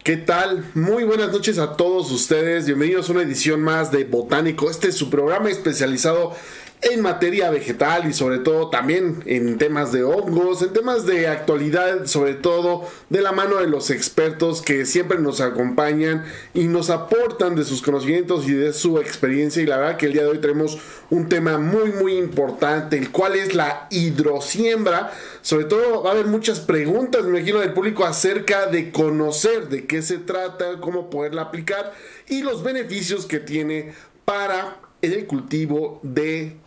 ¿Qué tal? Muy buenas noches a todos ustedes. Bienvenidos a una edición más de Botánico. Este es su programa especializado en materia vegetal y sobre todo también en temas de hongos, en temas de actualidad, sobre todo de la mano de los expertos que siempre nos acompañan y nos aportan de sus conocimientos y de su experiencia. Y la verdad que el día de hoy tenemos un tema muy importante, el cual es la hidrosiembra. Sobre todo va a haber muchas preguntas, me imagino, del público acerca de conocer de qué se trata, cómo poderla aplicar y los beneficios que tiene para el cultivo de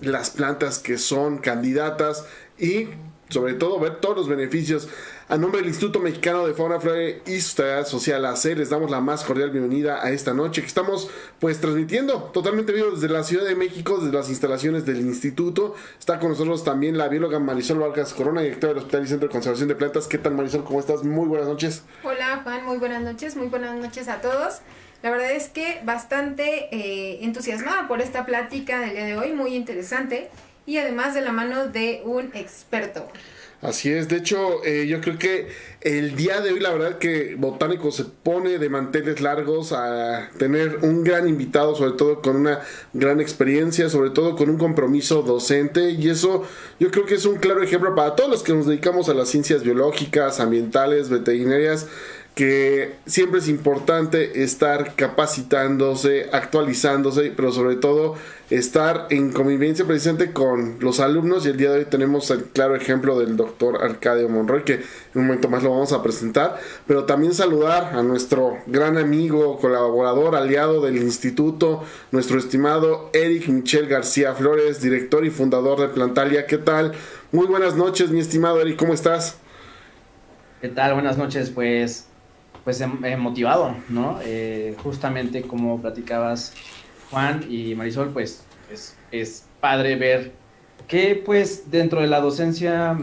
las plantas que son candidatas y sobre todo ver todos los beneficios. A nombre del Instituto Mexicano de Fauna, Flora y Sustentabilidad Social, AC, les damos la más cordial bienvenida a esta noche que estamos transmitiendo totalmente vivo desde la Ciudad de México, desde las instalaciones del instituto. Está con nosotros también la bióloga Marisol Vargas Corona, directora del Hospital y Centro de Conservación de Plantas. ¿Qué tal, Marisol? ¿Cómo estás? Muy buenas noches. Hola, Juan, muy buenas noches a todos. La verdad es que bastante entusiasmada por esta plática del día de hoy, muy interesante y además de la mano de un experto. Así es, de hecho yo creo que el día de hoy la verdad que Botánico se pone de manteles largos a tener un gran invitado, sobre todo con una gran experiencia, sobre todo con un compromiso docente, y eso yo creo que es un claro ejemplo para todos los que nos dedicamos a las ciencias biológicas, ambientales, veterinarias, que siempre es importante estar capacitándose, actualizándose, pero sobre todo estar en convivencia precisamente con los alumnos. Y el día de hoy tenemos el claro ejemplo del doctor Arcadio Monroy, que en un momento más lo vamos a presentar, pero también saludar a nuestro gran amigo, colaborador, aliado del instituto, nuestro estimado Eric Michel García Flores, director y fundador de Plantalia. ¿Qué tal? Muy buenas noches, mi estimado Eric, ¿cómo estás? ¿Qué tal? Buenas noches, pues motivado, ¿no? Justamente como platicabas, Juan y Marisol, pues es padre ver que pues dentro de la docencia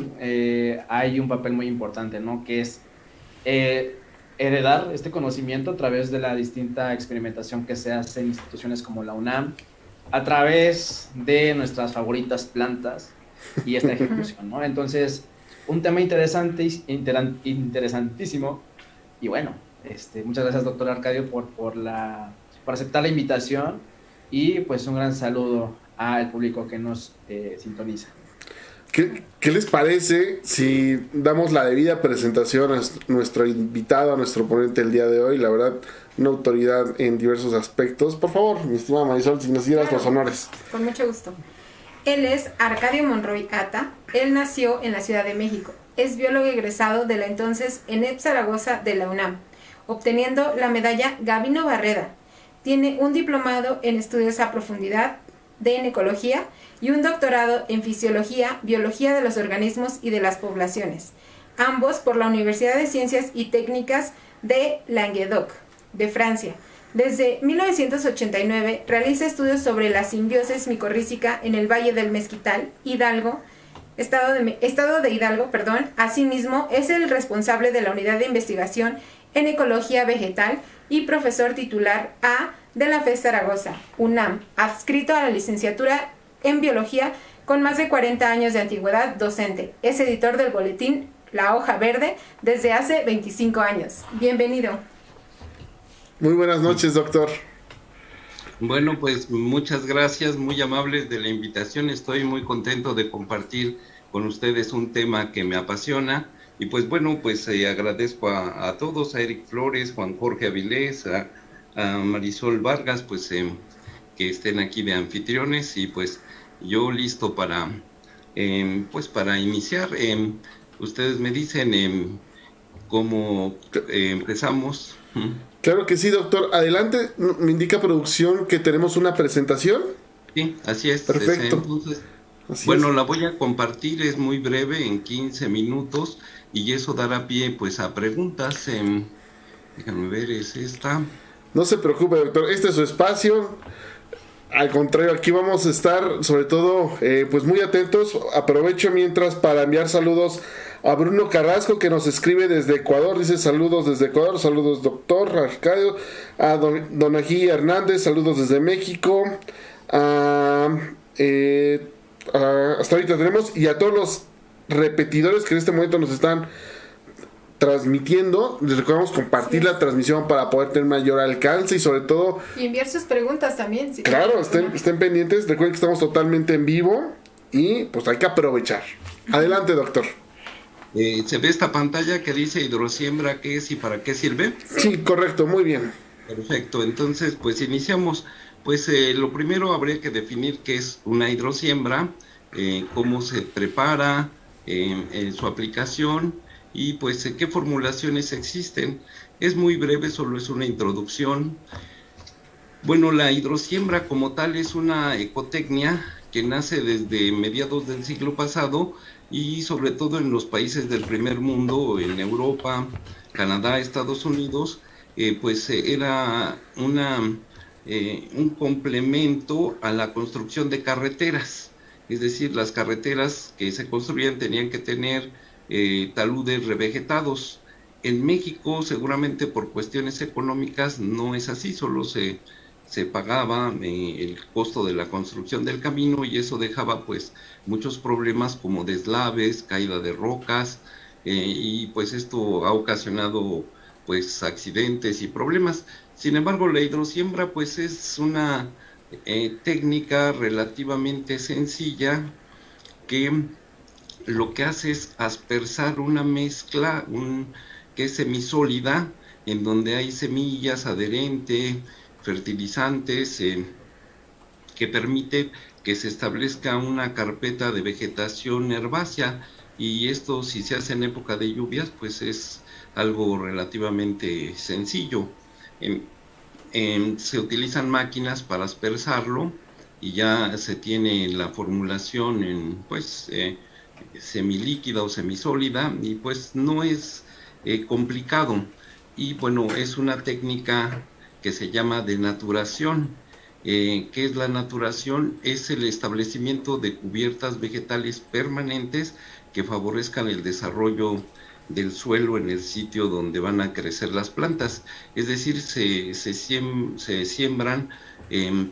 hay un papel muy importante, ¿no? Que es heredar este conocimiento a través de la distinta experimentación que se hace en instituciones como la UNAM, a través de nuestras favoritas plantas y esta ejecución, ¿no? Entonces, un tema interesante, interesantísimo. Y bueno, muchas gracias, doctor Arcadio, por aceptar la invitación, y pues un gran saludo al público que nos sintoniza. ¿Qué les parece si damos la debida presentación a nuestro invitado, a nuestro ponente el día de hoy? La verdad, una autoridad en diversos aspectos. Por favor, mi estimada Marisol, si nos dieras los honores. Con mucho gusto. Él es Arcadio Monroy Ata. Él nació en la Ciudad de México. Es biólogo egresado de la entonces ENEP Zaragoza de la UNAM, obteniendo la medalla Gabino Barreda. Tiene un diplomado en estudios a profundidad en ecología y un doctorado en fisiología, biología de los organismos y de las poblaciones, ambos por la Universidad de Ciencias y Técnicas de Languedoc, de Francia. Desde 1989 realiza estudios sobre la simbiosis micorrícica en el Valle del Mezquital, Estado de Hidalgo. Asimismo, es el responsable de la Unidad de Investigación en Ecología Vegetal y profesor titular A de la FES Zaragoza, UNAM, adscrito a la licenciatura en Biología con más de 40 años de antigüedad docente. Es editor del boletín La Hoja Verde desde hace 25 años. Bienvenido. Muy buenas noches, doctor. Bueno, pues muchas gracias, muy amables de la invitación. Estoy muy contento de compartir con ustedes un tema que me apasiona. Y pues bueno, pues agradezco a todos, a Eric Flores, Juan Jorge Avilés, a Marisol Vargas, pues que estén aquí de anfitriones, y pues yo listo para iniciar. Ustedes me dicen cómo empezamos. Claro que sí, doctor. Adelante, me indica producción que tenemos una presentación. Sí, así es. Perfecto. Entonces, así bueno, es. la voy a compartir, es muy breve, en 15 minutos, y eso dará pie pues a preguntas. Déjame ver, es esta. No se preocupe, doctor, este es su espacio. Al contrario, aquí vamos a estar sobre todo pues muy atentos. Aprovecho mientras para enviar saludos a Bruno Carrasco, que nos escribe desde Ecuador. Dice saludos desde Ecuador, saludos doctor Arcadio. A Donají Hernández, saludos desde México. Hasta ahorita tenemos, y a todos los repetidores que en este momento nos están transmitiendo. Les recordamos compartir la transmisión para poder tener mayor alcance y sobre todo... Y enviar sus preguntas también. Si claro, estén pendientes. Recuerden que estamos totalmente en vivo y pues hay que aprovechar. Adelante, doctor. ¿Se ve esta pantalla que dice hidrosiembra qué es y para qué sirve? Sí, correcto, muy bien. Perfecto, entonces pues iniciamos. Pues lo primero habría que definir qué es una hidrosiembra, cómo se prepara, su aplicación y pues qué formulaciones existen. Es muy breve, solo es una introducción. Bueno, la hidrosiembra como tal es una ecotecnia que nace desde mediados del siglo pasado y sobre todo en los países del primer mundo, en Europa, Canadá, Estados Unidos, pues era un complemento a la construcción de carreteras. Es decir, las carreteras que se construían tenían que tener taludes revegetados. En México, seguramente por cuestiones económicas, no es así, solo se pagaba el costo de la construcción del camino y eso dejaba pues muchos problemas como deslaves, caída de rocas y pues esto ha ocasionado pues accidentes y problemas. Sin embargo, la hidrosiembra pues es una técnica relativamente sencilla que lo que hace es aspersar una mezcla que es semisólida, en donde hay semillas, adherente, fertilizantes, que permite que se establezca una carpeta de vegetación herbácea, y esto, si se hace en época de lluvias, pues es algo relativamente sencillo. Se utilizan máquinas para aspersarlo y ya se tiene la formulación en pues semilíquida o semisólida y pues no es complicado. Y bueno, es una técnica que se llama denaturación. ¿Qué es la naturación? Es el establecimiento de cubiertas vegetales permanentes que favorezcan el desarrollo del suelo en el sitio donde van a crecer las plantas. Es decir, se siembran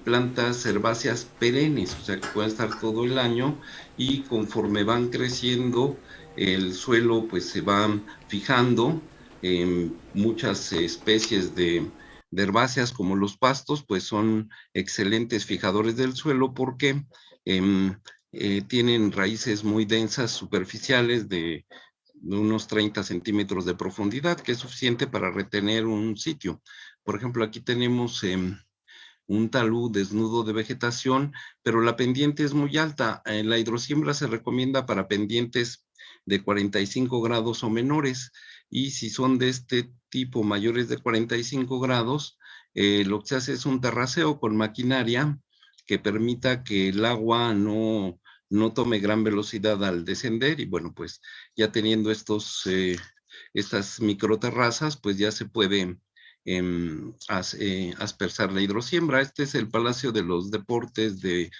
plantas herbáceas perennes, o sea que pueden estar todo el año, y conforme van creciendo el suelo pues se va fijando. Muchas especies de herbáceas como los pastos pues son excelentes fijadores del suelo porque tienen raíces muy densas, superficiales, de unos 30 centímetros de profundidad, que es suficiente para retener un sitio. Por ejemplo, aquí tenemos un talud desnudo de vegetación, pero la pendiente es muy alta. La hidrosiembra se recomienda para pendientes de 45 grados o menores, y si son de este tipo mayores de 45 grados, lo que se hace es un terraceo con maquinaria que permita que el agua no tome gran velocidad al descender, y bueno, pues ya teniendo estas microterrazas, pues ya se puede aspersar la hidrosiembra. Este es el Palacio de los Deportes de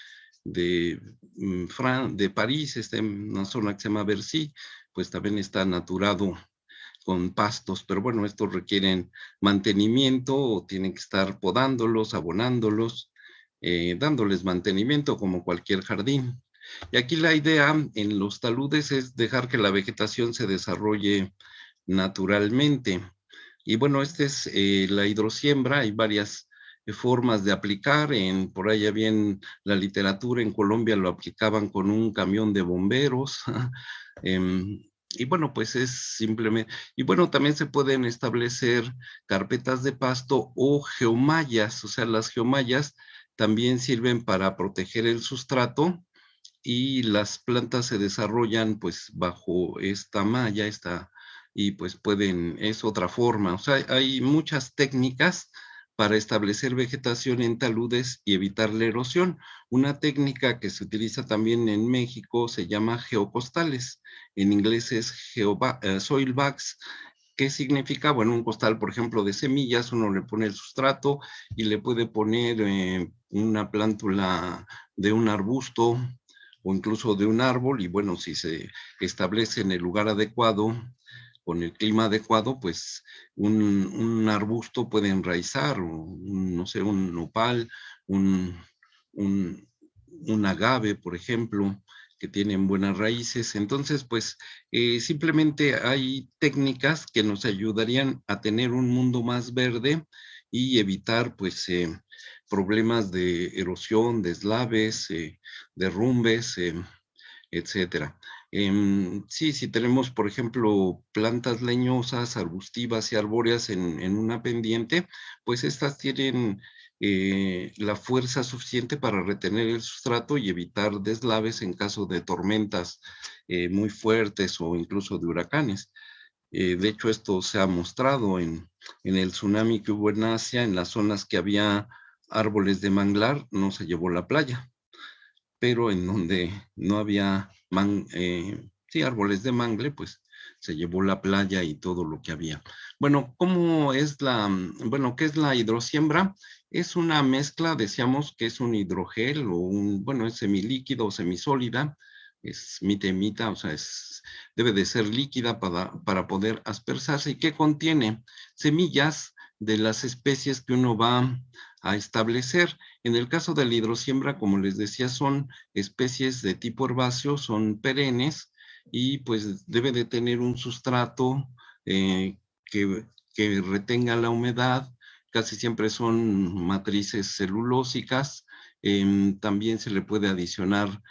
París, está en una zona que se llama Bercy, pues también está naturado con pastos, pero bueno, estos requieren mantenimiento, o tienen que estar podándolos, abonándolos, dándoles mantenimiento como cualquier jardín. Y aquí la idea en los taludes es dejar que la vegetación se desarrolle naturalmente. Y bueno, esta es la hidrosiembra. Hay varias formas de aplicar. Por ahí había en la literatura, en Colombia lo aplicaban con un camión de bomberos. Y bueno, pues es simplemente... Y bueno, también se pueden establecer carpetas de pasto o geomallas. O sea, las geomallas también sirven para proteger el sustrato, y las plantas se desarrollan pues bajo esta malla, y pues es otra forma. O sea, hay muchas técnicas para establecer vegetación en taludes y evitar la erosión. Una técnica que se utiliza también en México se llama geocostales. En inglés es soil bags. ¿Qué significa? Bueno, un costal, por ejemplo, de semillas, uno le pone el sustrato y le puede poner una plántula de un arbusto o incluso de un árbol, y bueno, si se establece en el lugar adecuado, con el clima adecuado, pues un arbusto puede enraizar, o no sé, un nopal, un agave, por ejemplo, que tienen buenas raíces. Entonces, pues simplemente hay técnicas que nos ayudarían a tener un mundo más verde y evitar pues problemas de erosión, deslaves, derrumbes, etcétera. Sí, si tenemos, por ejemplo, plantas leñosas, arbustivas y arbóreas en una pendiente, pues estas tienen la fuerza suficiente para retener el sustrato y evitar deslaves en caso de tormentas muy fuertes o incluso de huracanes. De hecho, esto se ha mostrado en el tsunami que hubo en Asia, en las zonas que había árboles de manglar, no se llevó la playa, pero en donde no había sí, árboles de mangle, pues se llevó la playa y todo lo que había. Bueno, ¿qué es la hidrosiembra? Es una mezcla, decíamos que es un hidrogel o es semilíquido o semisólida, es mitemita, o sea, debe de ser líquida para poder aspersarse. ¿Y qué contiene? Semillas de las especies que uno va a establecer. En el caso de la hidrosiembra, como les decía, son especies de tipo herbáceo, son perennes y pues debe de tener un sustrato que retenga la humedad. Casi siempre son matrices celulósicas. También se le puede adicionar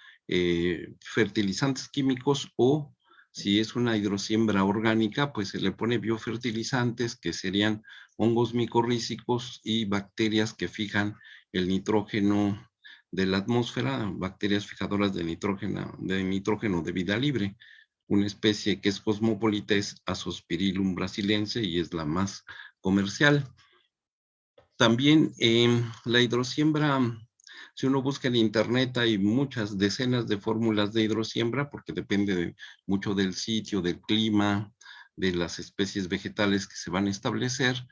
fertilizantes químicos o si es una hidrosiembra orgánica, pues se le pone biofertilizantes que serían hongos micorrízicos y bacterias que fijan el nitrógeno de la atmósfera, bacterias fijadoras de nitrógeno de vida libre. Una especie que es cosmopolita es Azospirillum brasilense y es la más comercial. También la hidrosiembra, si uno busca en internet hay muchas decenas de fórmulas de hidrosiembra porque depende mucho del sitio, del clima, de las especies vegetales que se van a establecer,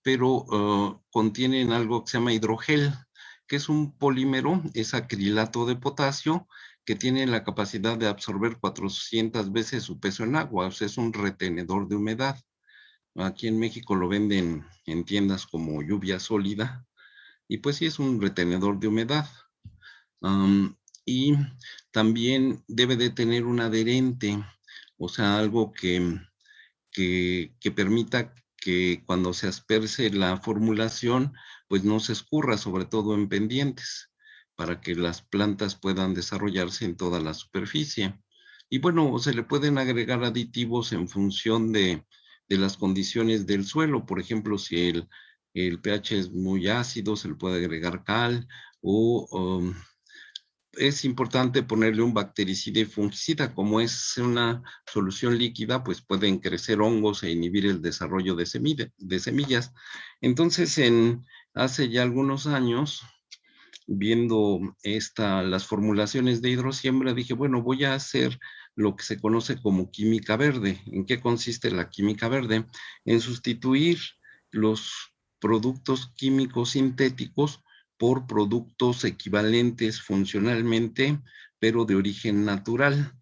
pero contienen algo que se llama hidrogel, que es un polímero, es acrilato de potasio, que tiene la capacidad de absorber 400 veces su peso en agua, o sea, es un retenedor de humedad. Aquí en México lo venden en tiendas como lluvia sólida, y pues sí es un retenedor de humedad. Y también debe de tener un adherente, o sea, algo que permita que cuando se asperse la formulación, pues no se escurra, sobre todo en pendientes, para que las plantas puedan desarrollarse en toda la superficie. Y bueno, se le pueden agregar aditivos en función de las condiciones del suelo. Por ejemplo, si el pH es muy ácido, se le puede agregar cal o es importante ponerle un bactericida y fungicida. Como es una solución líquida, pues pueden crecer hongos e inhibir el desarrollo de semillas. Entonces, hace ya algunos años, viendo las formulaciones de hidrosiembra, dije, bueno, voy a hacer lo que se conoce como química verde. ¿En qué consiste la química verde? En sustituir los productos químicos sintéticos por productos equivalentes funcionalmente, pero de origen natural.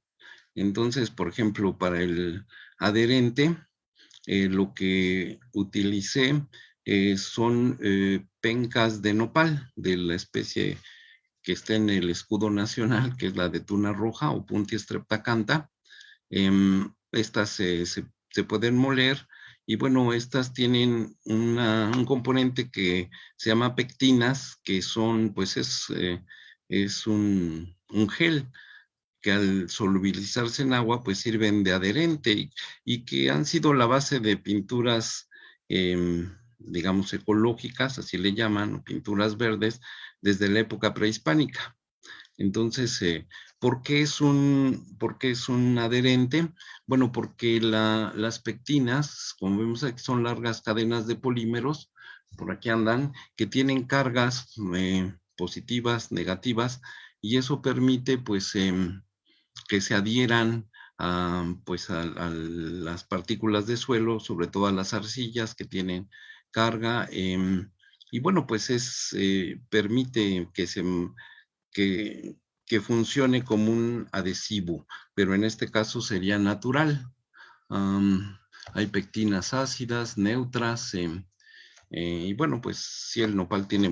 Entonces, por ejemplo, para el adherente, lo que utilicé son pencas de nopal, de la especie que está en el escudo nacional, que es la de tuna roja o Puntia streptacantha. Estas se pueden moler y bueno, estas tienen un componente que se llama pectinas, que son, pues es un gel que al solubilizarse en agua, pues sirven de adherente y que han sido la base de pinturas, digamos, ecológicas, así le llaman, o pinturas verdes, desde la época prehispánica. Entonces, ¿por qué es un adherente? Bueno, porque las pectinas, como vemos aquí, son largas cadenas de polímeros, por aquí andan, que tienen cargas positivas, negativas, y eso permite, pues, que se adhieran pues a las partículas de suelo, sobre todo a las arcillas que tienen carga, y bueno, pues permite que funcione como un adhesivo, pero en este caso sería natural. Hay pectinas ácidas, neutras, y bueno, pues sí, el nopal tiene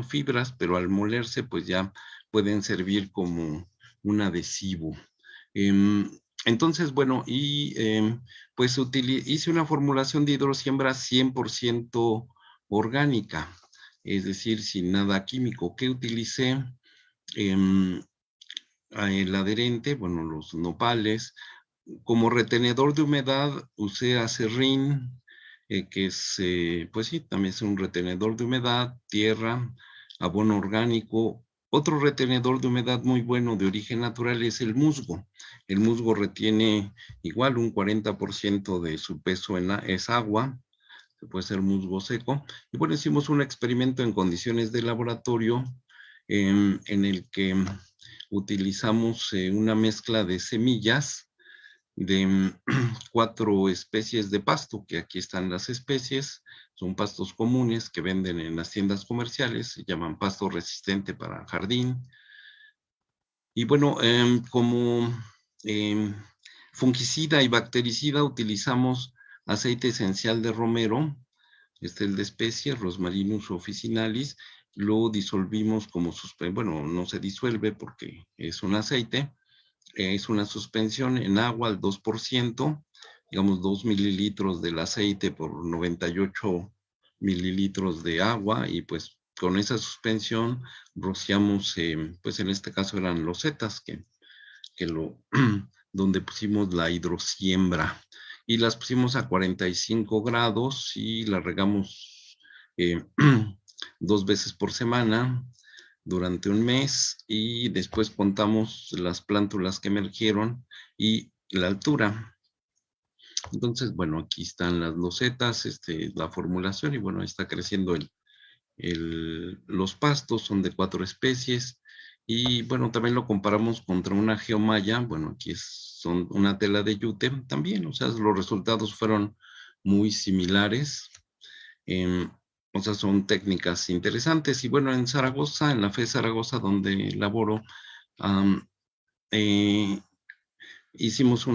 fibras, pero al molerse, pues ya pueden servir como un adhesivo. Entonces, bueno, pues hice una formulación de hidrosiembra 100% orgánica, es decir, sin nada químico. ¿Qué utilicé? El adherente, bueno, los nopales. Como retenedor de humedad usé acerrín, que es, pues sí, también es un retenedor de humedad, tierra, abono orgánico. Otro retenedor de humedad muy bueno de origen natural es el musgo. El musgo retiene igual un 40% de su peso es agua, puede ser musgo seco. Y bueno, hicimos un experimento en condiciones de laboratorio en el que utilizamos una mezcla de semillas de 4 especies de pasto, que aquí están las especies, son pastos comunes que venden en las tiendas comerciales, se llaman pasto resistente para jardín. Y bueno, como fungicida y bactericida utilizamos aceite esencial de romero, el de especie, Rosmarinus officinalis, lo disolvimos como bueno, no se disuelve porque es un aceite, es una suspensión en agua al 2%, digamos 2 mililitros del aceite por 98 mililitros de agua, y pues con esa suspensión rociamos, pues en este caso eran losetas, donde pusimos la hidrosiembra, y las pusimos a 45 grados y las regamos 2 veces por semana durante un mes, y después contamos las plántulas que emergieron y la altura. Entonces, bueno, aquí están las losetas, la formulación, y bueno, ahí está creciendo los pastos, son de 4 especies, y bueno, también lo comparamos contra una geomalla. Bueno, aquí son una tela de yute también, o sea, los resultados fueron muy similares. O sea, son técnicas interesantes. Y bueno, en Zaragoza, en la FE Zaragoza, donde laboro, dirigimos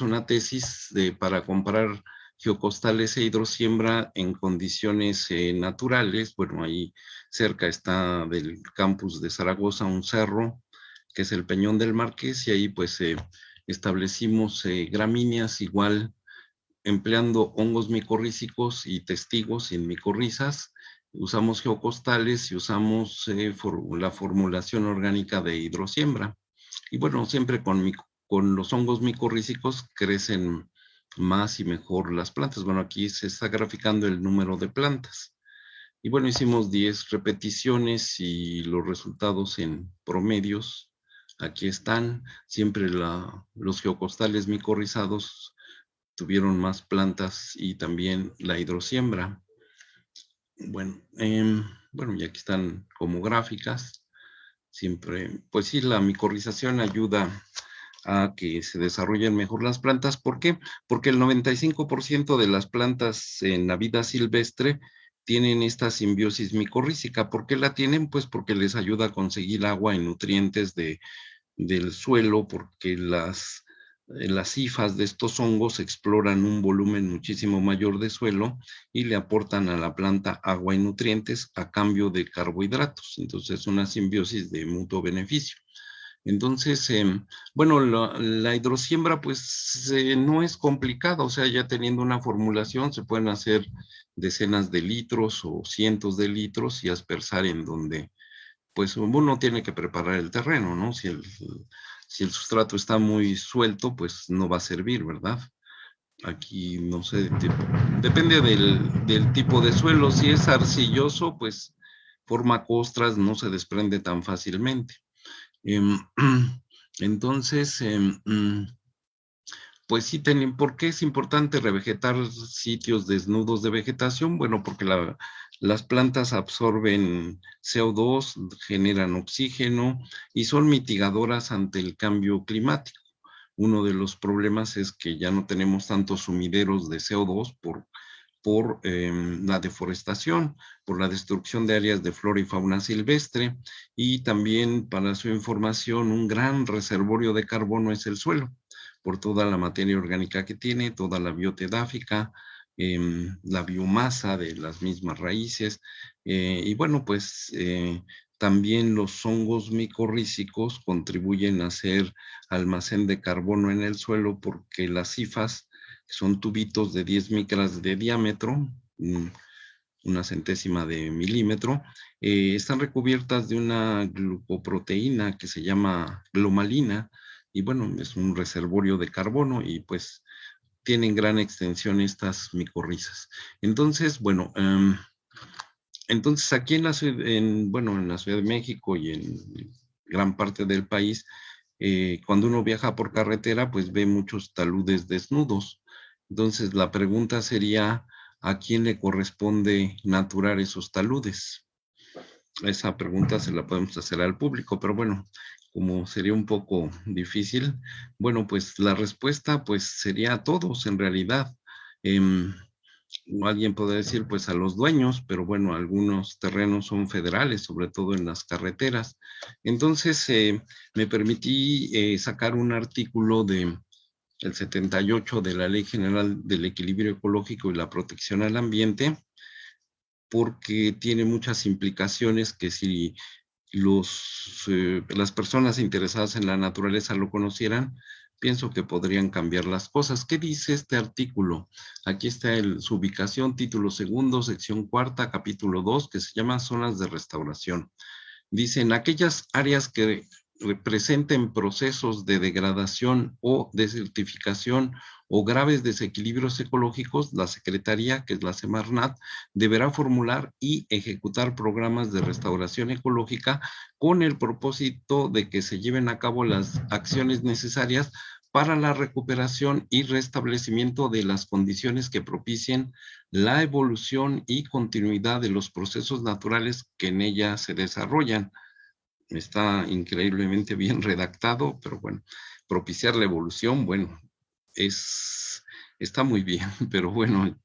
una tesis para comparar geocostales e hidrosiembra en condiciones naturales. Bueno, ahí cerca está del campus de Zaragoza un cerro, que es el Peñón del Marqués, y ahí pues establecimos gramíneas igual, empleando hongos micorrízicos y testigos sin micorrizas. Usamos geocostales y usamos la formulación orgánica de hidrosiembra. Y bueno, siempre con los hongos micorrízicos crecen más y mejor las plantas. Bueno, aquí se está graficando el número de plantas. Y bueno, hicimos 10 repeticiones y los resultados en promedios aquí están. Siempre los geocostales micorrizados tuvieron más plantas, y también la hidrosiembra. Bueno, y aquí están como gráficas. Siempre, pues sí, la micorrización ayuda a que se desarrollen mejor las plantas. ¿Por qué? Porque el 95% de las plantas en la vida silvestre tienen esta simbiosis micorrízica. ¿Por qué la tienen? Pues porque les ayuda a conseguir agua y nutrientes del suelo, porque las hifas de estos hongos exploran un volumen muchísimo mayor de suelo y le aportan a la planta agua y nutrientes a cambio de carbohidratos. Entonces es una simbiosis de mutuo beneficio. Entonces, bueno, la hidrosiembra pues no es complicada, o sea, ya teniendo una formulación se pueden hacer decenas de litros o cientos de litros y aspersar en donde pues uno tiene que preparar el terreno, ¿no? Si el sustrato está muy suelto, pues no va a servir, ¿verdad? Aquí, no sé, depende del tipo de suelo. Si es arcilloso, pues forma costras, no se desprende tan fácilmente. Entonces, pues sí, ¿por qué es importante revegetar sitios desnudos de vegetación? Bueno, porque las plantas absorben CO2, generan oxígeno y son mitigadoras ante el cambio climático. Uno de los problemas es que ya no tenemos tantos sumideros de CO2 por la deforestación, por la destrucción de áreas de flora y fauna silvestre, y también, para su información, un gran reservorio de carbono es el suelo, por toda la materia orgánica que tiene, toda la biota edáfica, la biomasa de las mismas raíces, y bueno, pues También los hongos micorrízicos contribuyen a ser almacén de carbono en el suelo porque las hifas, que son tubitos de 10 micras de diámetro, una centésima de milímetro, están recubiertas de una glucoproteína que se llama glomalina, y bueno, es un reservorio de carbono y pues tienen gran extensión estas micorrizas. Entonces, bueno, entonces aquí en la ciudad, en la Ciudad de México y en gran parte del país, cuando uno viaja por carretera, pues ve muchos taludes desnudos. Entonces la pregunta sería, ¿a quién le corresponde naturar esos taludes? Esa pregunta se la podemos hacer al público, pero bueno, como sería un poco difícil, bueno, pues la respuesta pues sería a todos en realidad. Alguien podría decir pues a los dueños, pero bueno, algunos terrenos son federales, sobre todo en las carreteras. Entonces me permití sacar un artículo del 78 de la Ley General del Equilibrio Ecológico y la Protección al Ambiente, porque tiene muchas implicaciones que si las personas interesadas en la naturaleza lo conocieran, pienso que podrían cambiar las cosas. ¿Qué dice este artículo? Aquí está su ubicación, título segundo, sección cuarta, capítulo 2, que se llama zonas de restauración. Dicen, aquellas áreas que presenten procesos de degradación o desertificación o graves desequilibrios ecológicos, la Secretaría, que es la Semarnat, deberá formular y ejecutar programas de restauración ecológica con el propósito de que se lleven a cabo las acciones necesarias para la recuperación y restablecimiento de las condiciones que propicien la evolución y continuidad de los procesos naturales que en ella se desarrollan. Está increíblemente bien redactado, pero bueno, propiciar la evolución, bueno, está muy bien, pero bueno,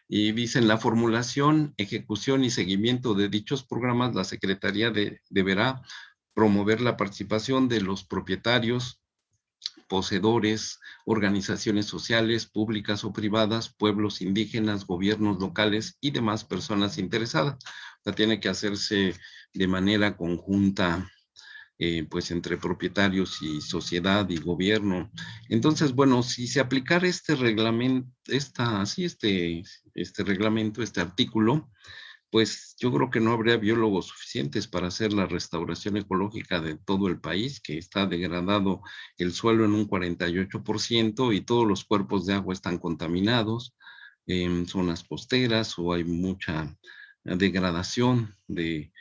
y dicen la formulación, ejecución y seguimiento de dichos programas, la Secretaría deberá promover la participación de los propietarios, poseedores, organizaciones sociales, públicas o privadas, pueblos indígenas, gobiernos locales y demás personas interesadas. O sea, tiene que hacerse de manera conjunta, pues entre propietarios y sociedad y gobierno. Entonces, bueno, si se aplicara este reglamento, este reglamento, este artículo, pues yo creo que no habría biólogos suficientes para hacer la restauración ecológica de todo el país, que está degradado el suelo en un 48% y todos los cuerpos de agua están contaminados en zonas costeras o hay mucha degradación de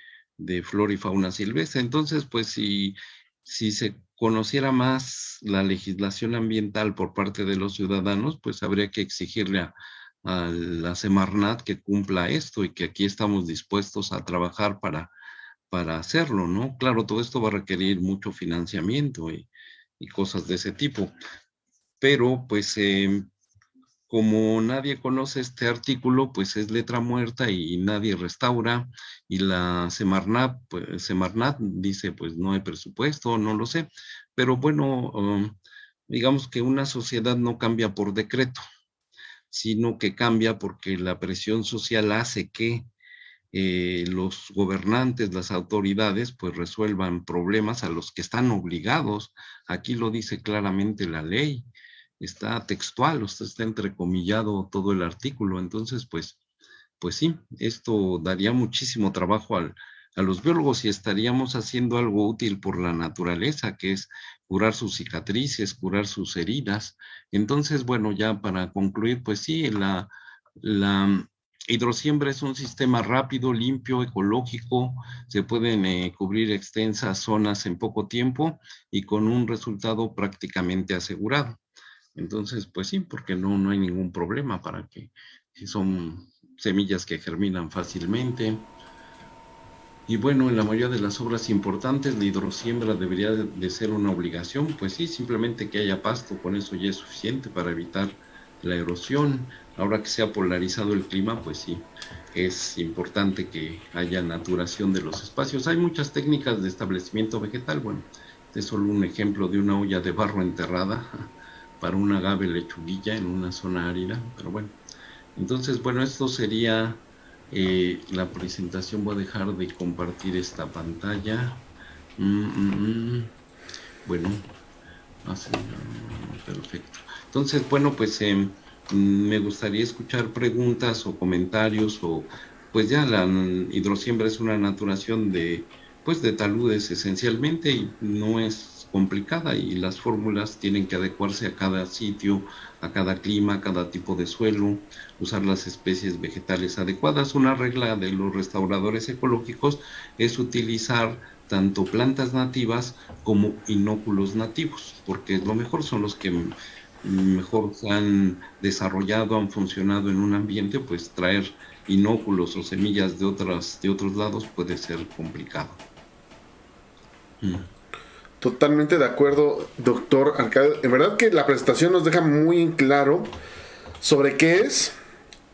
flora y fauna silvestre. Entonces, pues si se conociera más la legislación ambiental por parte de los ciudadanos, pues habría que exigirle a la Semarnat que cumpla esto y que aquí estamos dispuestos a trabajar para hacerlo, ¿no? Claro, todo esto va a requerir mucho financiamiento y cosas de ese tipo, pero pues como nadie conoce este artículo, pues es letra muerta y nadie restaura, y la Semarnat, dice, pues no hay presupuesto, no lo sé, pero bueno, digamos que una sociedad no cambia por decreto, sino que cambia porque la presión social hace que los gobernantes, las autoridades, pues resuelvan problemas a los que están obligados. Aquí lo dice claramente la ley, está textual, está entrecomillado todo el artículo. Entonces, pues sí, esto daría muchísimo trabajo a los biólogos y estaríamos haciendo algo útil por la naturaleza, que es curar sus cicatrices, curar sus heridas. Entonces, bueno, ya para concluir, pues sí, la hidrosiembra es un sistema rápido, limpio, ecológico, se pueden cubrir extensas zonas en poco tiempo y con un resultado prácticamente asegurado. Entonces, pues sí, porque no hay ningún problema para que, si son semillas que germinan fácilmente. Y bueno, en la mayoría de las obras importantes, la hidrosiembra debería de ser una obligación. Pues sí, simplemente que haya pasto, con eso ya es suficiente para evitar la erosión. Ahora que se ha polarizado el clima, pues sí, es importante que haya naturación de los espacios. Hay muchas técnicas de establecimiento vegetal. Bueno, este es solo un ejemplo de una olla de barro enterrada para un agave lechuguilla en una zona árida, pero bueno. Entonces, bueno, esto sería La presentación, voy a dejar de compartir esta pantalla. Bueno, perfecto. Entonces, bueno, pues me gustaría escuchar preguntas o comentarios, o pues ya la hidrosiembra es una naturación pues de taludes esencialmente, y no es complicada, y las fórmulas tienen que adecuarse a cada sitio, a cada clima, a cada tipo de suelo, usar las especies vegetales adecuadas. Una regla de los restauradores ecológicos es utilizar tanto plantas nativas como inóculos nativos, porque lo mejor son los que mejor se han desarrollado, han funcionado en un ambiente. Pues traer inóculos o semillas de otros lados puede ser complicado. Totalmente de acuerdo, doctor Arcadio. En verdad que la presentación nos deja muy en claro sobre qué es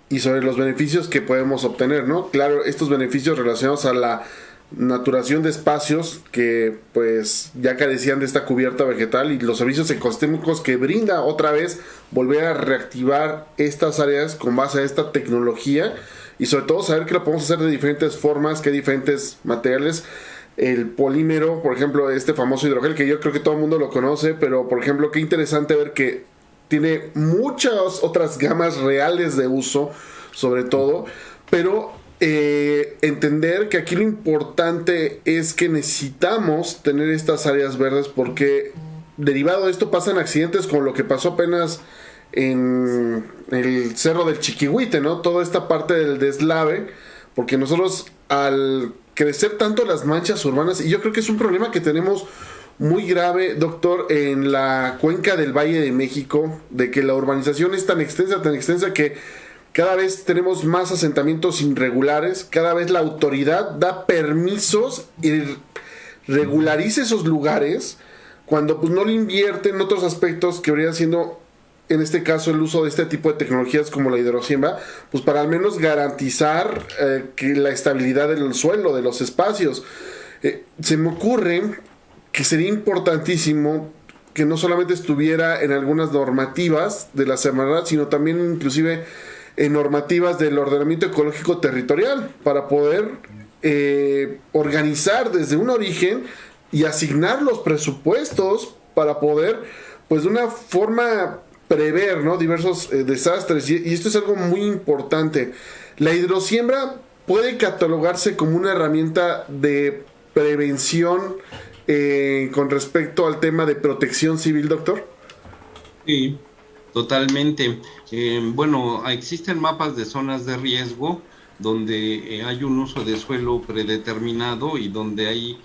y sobre los beneficios que podemos obtener, ¿no? Claro, estos beneficios relacionados a la naturación de espacios que pues ya carecían de esta cubierta vegetal, y los servicios ecosistémicos que brinda otra vez volver a reactivar estas áreas con base a esta tecnología, y sobre todo saber que lo podemos hacer de diferentes formas, que hay diferentes materiales. El polímero, por ejemplo, este famoso hidrogel, que yo creo que todo el mundo lo conoce, pero por ejemplo, qué interesante ver que tiene muchas otras gamas reales de uso, sobre todo, pero entender que aquí lo importante es que necesitamos tener estas áreas verdes, porque derivado de esto pasan accidentes como lo que pasó apenas en el Cerro del Chiquihuite, ¿no? Toda esta parte del deslave, porque nosotros al crecer tanto las manchas urbanas, y yo creo que es un problema que tenemos muy grave, doctor, en la cuenca del Valle de México, de que la urbanización es tan extensa que cada vez tenemos más asentamientos irregulares, cada vez la autoridad da permisos y regulariza esos lugares cuando pues no le invierte en otros aspectos que habría siendo, en este caso, el uso de este tipo de tecnologías como la hidrosiembra, pues para al menos garantizar que la estabilidad del suelo, de los espacios. Se me ocurre que sería importantísimo que no solamente estuviera en algunas normativas de la Semarnat, sino también inclusive en normativas del ordenamiento ecológico territorial, para poder organizar desde un origen y asignar los presupuestos para poder, pues de una forma, prever, ¿no?, diversos desastres. Y esto es algo muy importante. La hidrosiembra puede catalogarse como una herramienta de prevención con respecto al tema de protección civil, doctor. Sí, totalmente. Bueno, existen mapas de zonas de riesgo donde hay un uso de suelo predeterminado, y donde hay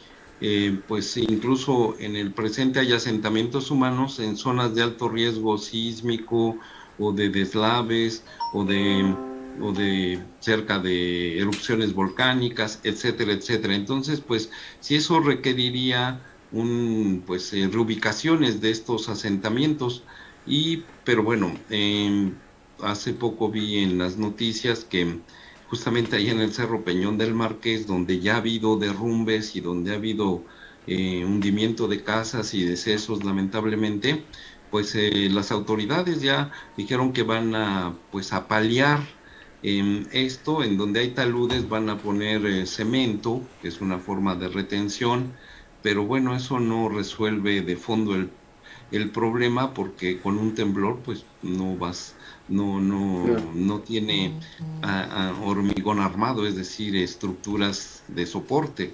pues incluso en el presente hay asentamientos humanos en zonas de alto riesgo sísmico, o de deslaves, o de cerca de erupciones volcánicas, etcétera, etcétera. Entonces, pues si eso requeriría reubicaciones de estos asentamientos. Pero bueno, hace poco vi en las noticias que justamente ahí en el Cerro Peñón del Marqués, donde ya ha habido derrumbes y donde ha habido hundimiento de casas y decesos, lamentablemente, pues las autoridades ya dijeron que van a paliar esto. En donde hay taludes van a poner cemento, que es una forma de retención, pero bueno, eso no resuelve de fondo el problema, porque con un temblor pues no tiene hormigón armado, es decir, estructuras de soporte.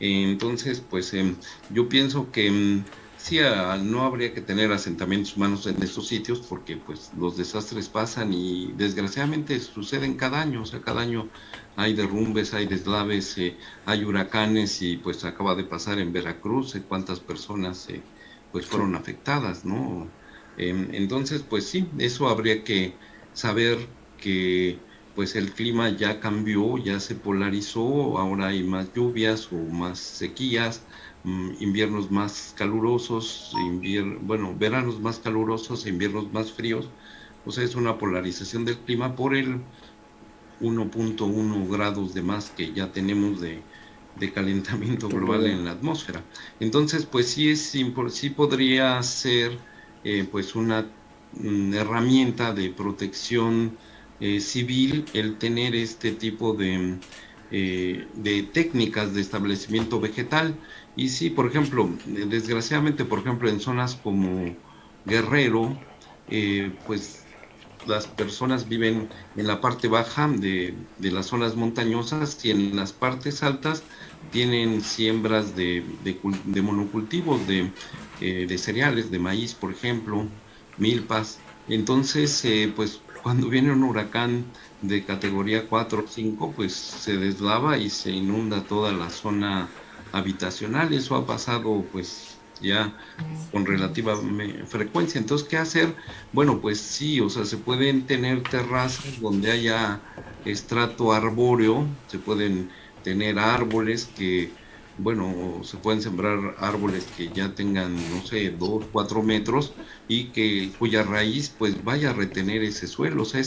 Entonces, pues yo pienso que sí, no habría que tener asentamientos humanos en estos sitios, porque pues los desastres pasan y desgraciadamente suceden cada año. O sea, cada año hay derrumbes, hay deslaves, hay huracanes, y pues acaba de pasar en Veracruz, cuántas personas pues fueron afectadas, ¿no? Entonces, pues sí, eso habría que saber, que pues el clima ya cambió, ya se polarizó, ahora hay más lluvias o más sequías, inviernos más calurosos, veranos más calurosos, inviernos más fríos. O sea, es una polarización del clima por el 1.1 grados de más que ya tenemos de calentamiento global en la atmósfera. Entonces, pues sí podría ser pues una herramienta de protección civil el tener este tipo de técnicas de establecimiento vegetal. Y sí, por ejemplo, desgraciadamente, por ejemplo, en zonas como Guerrero, pues las personas viven en la parte baja de las zonas montañosas, y en las partes altas tienen siembras de monocultivos, de cereales, de maíz, por ejemplo, milpas. Entonces, pues cuando viene un huracán de categoría 4 o 5, pues se deslava y se inunda toda la zona habitacional. Eso ha pasado pues ya con relativa frecuencia. Entonces, ¿qué hacer? Bueno, pues sí, o sea, se pueden tener terrazas donde haya estrato arbóreo, se pueden tener árboles que, bueno, se pueden sembrar árboles que ya tengan, no sé, 2, 4 metros, y que cuya raíz pues vaya a retener ese suelo. O sea,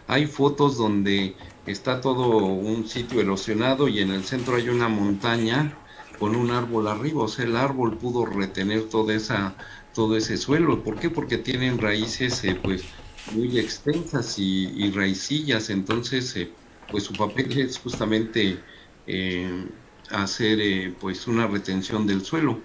hay fotos donde está todo un sitio erosionado y en el centro hay una montaña con un árbol arriba. O sea, el árbol pudo retener todo ese suelo. ¿Por qué? Porque tienen raíces pues muy extensas y raicillas. Entonces, pues su papel es justamente eh, hacer pues una retención del suelo.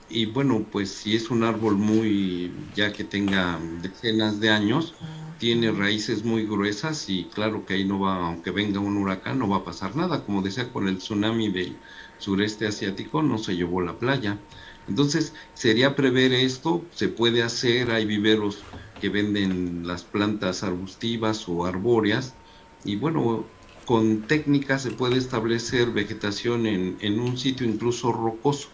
Y bueno, pues si es un árbol muy, ya que tenga decenas de años, tiene raíces muy gruesas, y claro que ahí no va, aunque venga un huracán, no va a pasar nada. Como decía, con el tsunami del sureste asiático no se llevó la playa. Entonces, sería prever esto. Se puede hacer, hay viveros que venden las plantas arbustivas o arbóreas, y bueno, con técnicas se puede establecer vegetación en un sitio incluso rocoso.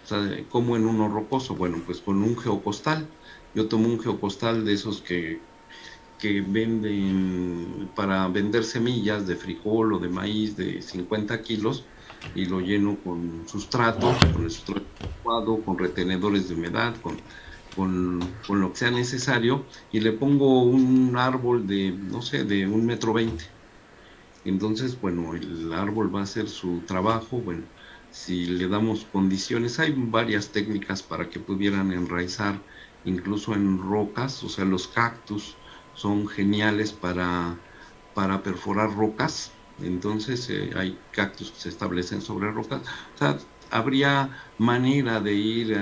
O sea, como en uno rocoso, bueno, pues con un geocostal. Yo tomo un geocostal de esos que venden para vender semillas de frijol o de maíz de 50 kilos, y lo lleno con el sustrato adecuado, con retenedores de humedad, con lo que sea necesario, y le pongo un árbol de, no sé, de 1,20 m. Entonces, bueno, el árbol va a hacer su trabajo. Bueno, si le damos condiciones, hay varias técnicas para que pudieran enraizar incluso en rocas. O sea, los cactus son geniales para perforar rocas. Entonces, hay cactus que se establecen sobre rocas. O sea, habría manera de ir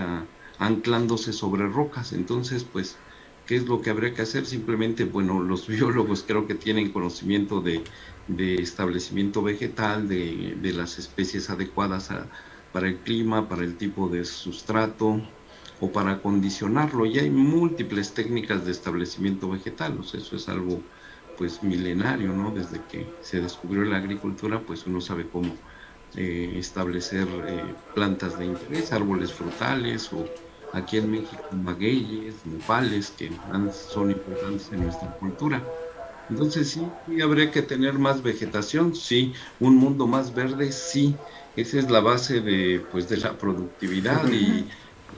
anclándose sobre rocas. Entonces, pues, ¿qué es lo que habría que hacer? Simplemente, bueno, los biólogos creo que tienen conocimiento de establecimiento vegetal, de las especies adecuadas para el clima, para el tipo de sustrato, o para acondicionarlo. Y hay múltiples técnicas de establecimiento vegetal. O sea, eso es algo pues milenario, ¿no? Desde que se descubrió la agricultura, pues uno sabe cómo establecer plantas de interés, árboles frutales, o aquí en México magueyes, nopales, que son importantes en nuestra cultura. Entonces sí, sí habría que tener más vegetación, sí, un mundo más verde, sí. Esa es la base de, pues, de la productividad. Y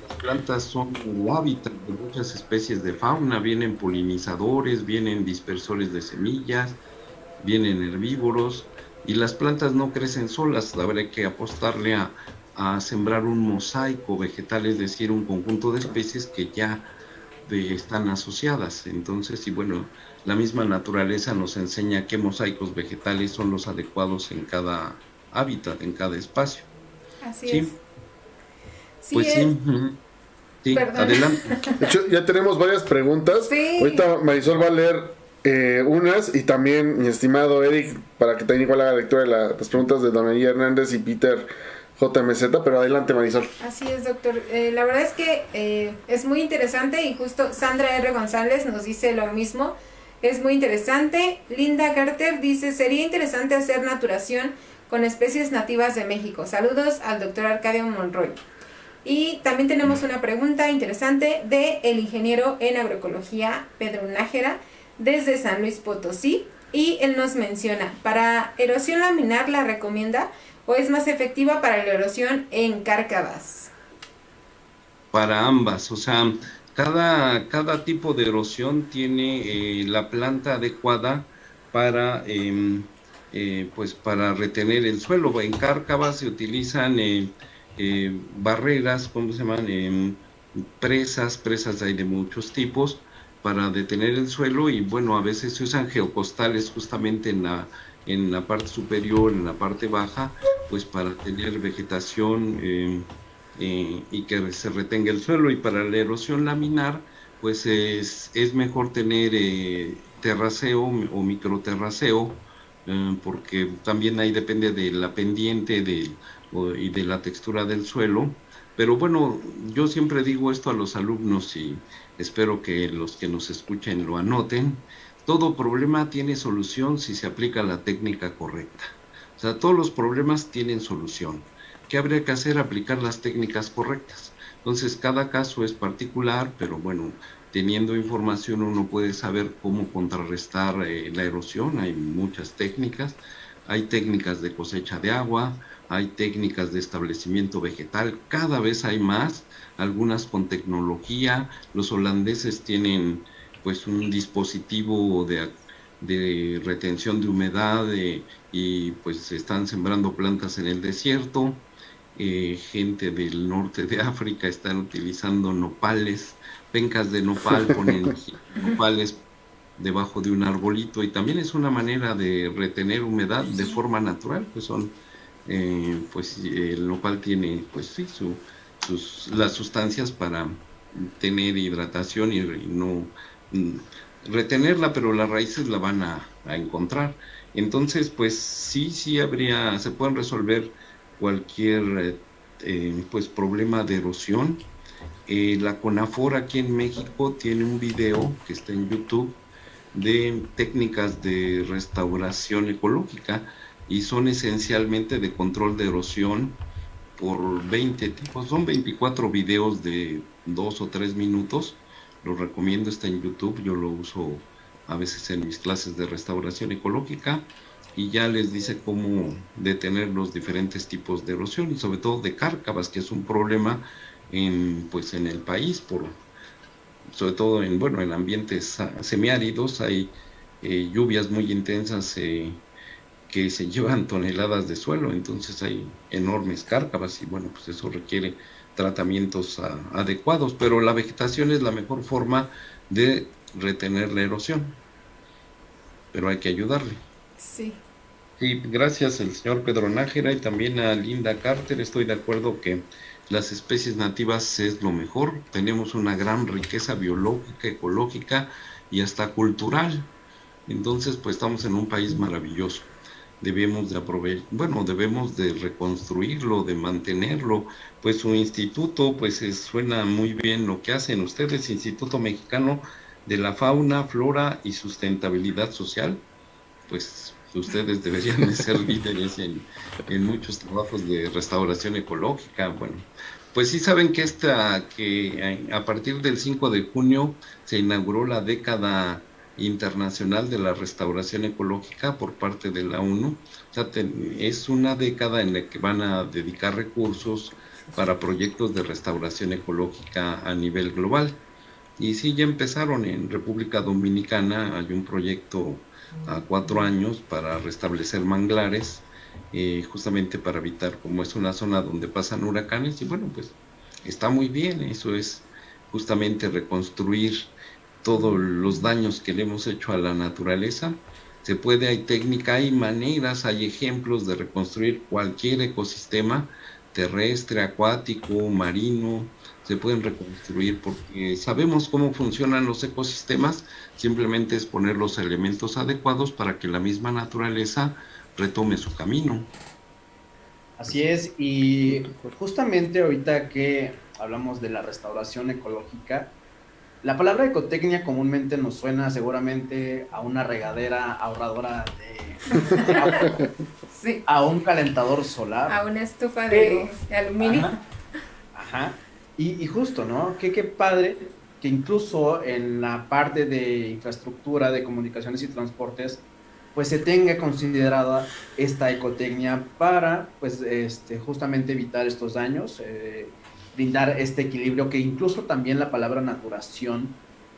las plantas son el hábitat de muchas especies de fauna. Vienen polinizadores, vienen dispersores de semillas, vienen herbívoros, y las plantas no crecen solas. Habría que apostarle a sembrar un mosaico vegetal, es decir, un conjunto de especies que ya están asociadas. Entonces, y bueno, la misma naturaleza nos enseña qué mosaicos vegetales son los adecuados en cada hábitat, en cada espacio. Así es. Sí, Sí, pues sí, sí, perdón. adelante. De hecho, ya tenemos varias preguntas. Sí. Ahorita Marisol va a leer unas, y también mi estimado Eric, para que también igual haga lectura de las preguntas de Don María Hernández y Peter JMZ. Pero adelante, Marisol. Así es, doctor. La verdad es que es muy interesante, y justo Sandra R. González nos dice lo mismo. Es muy interesante. Linda Carter dice, sería interesante hacer naturación con especies nativas de México. Saludos al doctor Arcadio Monroy. Y también tenemos una pregunta interesante de el ingeniero en agroecología Pedro Nájera desde San Luis Potosí, y él nos menciona, ¿para erosión laminar la recomienda o es más efectiva para la erosión en cárcavas? Para ambas. O sea, cada tipo de erosión tiene la planta adecuada para, pues para retener el suelo. En cárcavas se utilizan barreras, ¿cómo se llaman? Presas hay de muchos tipos. para detener el suelo y bueno, a veces se usan geocostales justamente en la parte superior, en la parte baja, pues para tener vegetación y que se retenga el suelo. Y para la erosión laminar, pues es mejor tener terraceo o microterraceo, porque también ahí depende de la pendiente y de la textura del suelo. Pero bueno, yo siempre digo esto a los alumnos y espero que los que nos escuchen lo anoten. Todo problema tiene solución si se aplica la técnica correcta. O sea, todos los problemas tienen solución. ¿Qué habría que hacer? Aplicar las técnicas correctas. Entonces, cada caso es particular, pero bueno, teniendo información uno puede saber cómo contrarrestar la erosión. Hay muchas técnicas. Hay técnicas de cosecha de agua, hay técnicas de establecimiento vegetal, cada vez hay más, algunas con tecnología. Los holandeses tienen pues un dispositivo de retención de humedad y pues están sembrando plantas en el desierto. Gente del norte de África están utilizando nopales, pencas de nopal, ponen nopales debajo de un arbolito y también es una manera de retener humedad de forma natural, pues son, pues el nopal tiene, pues sí, las sustancias para tener hidratación y no retenerla, pero las raíces la van a encontrar. Entonces, pues sí se pueden resolver cualquier pues problema de erosión. La CONAFOR aquí en México tiene un video que está en YouTube de técnicas de restauración ecológica y son esencialmente de control de erosión por 20 tipos, son 24 videos de 2 o 3 minutos, los recomiendo, está en YouTube, yo lo uso a veces en mis clases de restauración ecológica y ya les dice cómo detener los diferentes tipos de erosión y sobre todo de cárcavas, que es un problema pues en el país sobre todo en ambientes semiáridos hay lluvias muy intensas que se llevan toneladas de suelo, entonces hay enormes cárcavas y bueno, pues eso requiere tratamientos adecuados, pero la vegetación es la mejor forma de retener la erosión, pero hay que ayudarle. Sí. Sí, gracias al señor Pedro Nájera y también a Linda Carter, estoy de acuerdo que las especies nativas es lo mejor, tenemos una gran riqueza biológica, ecológica y hasta cultural, entonces pues estamos en un país maravilloso, debemos debemos de reconstruirlo, de mantenerlo, pues su instituto, pues suena muy bien lo que hacen ustedes, Instituto Mexicano de la Fauna, Flora y Sustentabilidad Social, pues ustedes deberían de ser líderes en muchos trabajos de restauración ecológica. Bueno, pues sí saben que a partir del 5 de junio se inauguró la década internacional de la restauración ecológica por parte de la ONU. O sea, es una década en la que van a dedicar recursos para proyectos de restauración ecológica a nivel global. Y sí, ya empezaron en República Dominicana, hay un proyecto a 4 años para restablecer manglares, justamente para evitar, como es una zona donde pasan huracanes, y bueno, pues está muy bien, eso es justamente reconstruir todos los daños que le hemos hecho a la naturaleza. Se puede, hay técnica, hay maneras, hay ejemplos de reconstruir cualquier ecosistema terrestre, acuático, marino, se pueden reconstruir porque sabemos cómo funcionan los ecosistemas, simplemente es poner los elementos adecuados para que la misma naturaleza retome su camino. Así es, y justamente ahorita que hablamos de la restauración ecológica, la palabra ecotecnia comúnmente nos suena seguramente a una regadera ahorradora de agua, Sí. a un calentador solar, A una estufa de aluminio. Ajá. Y justo, ¿no? Qué padre que incluso en la parte de infraestructura, de comunicaciones y transportes, pues se tenga considerada esta ecotecnia para, pues, justamente evitar estos daños, brindar este equilibrio que incluso también la palabra naturación,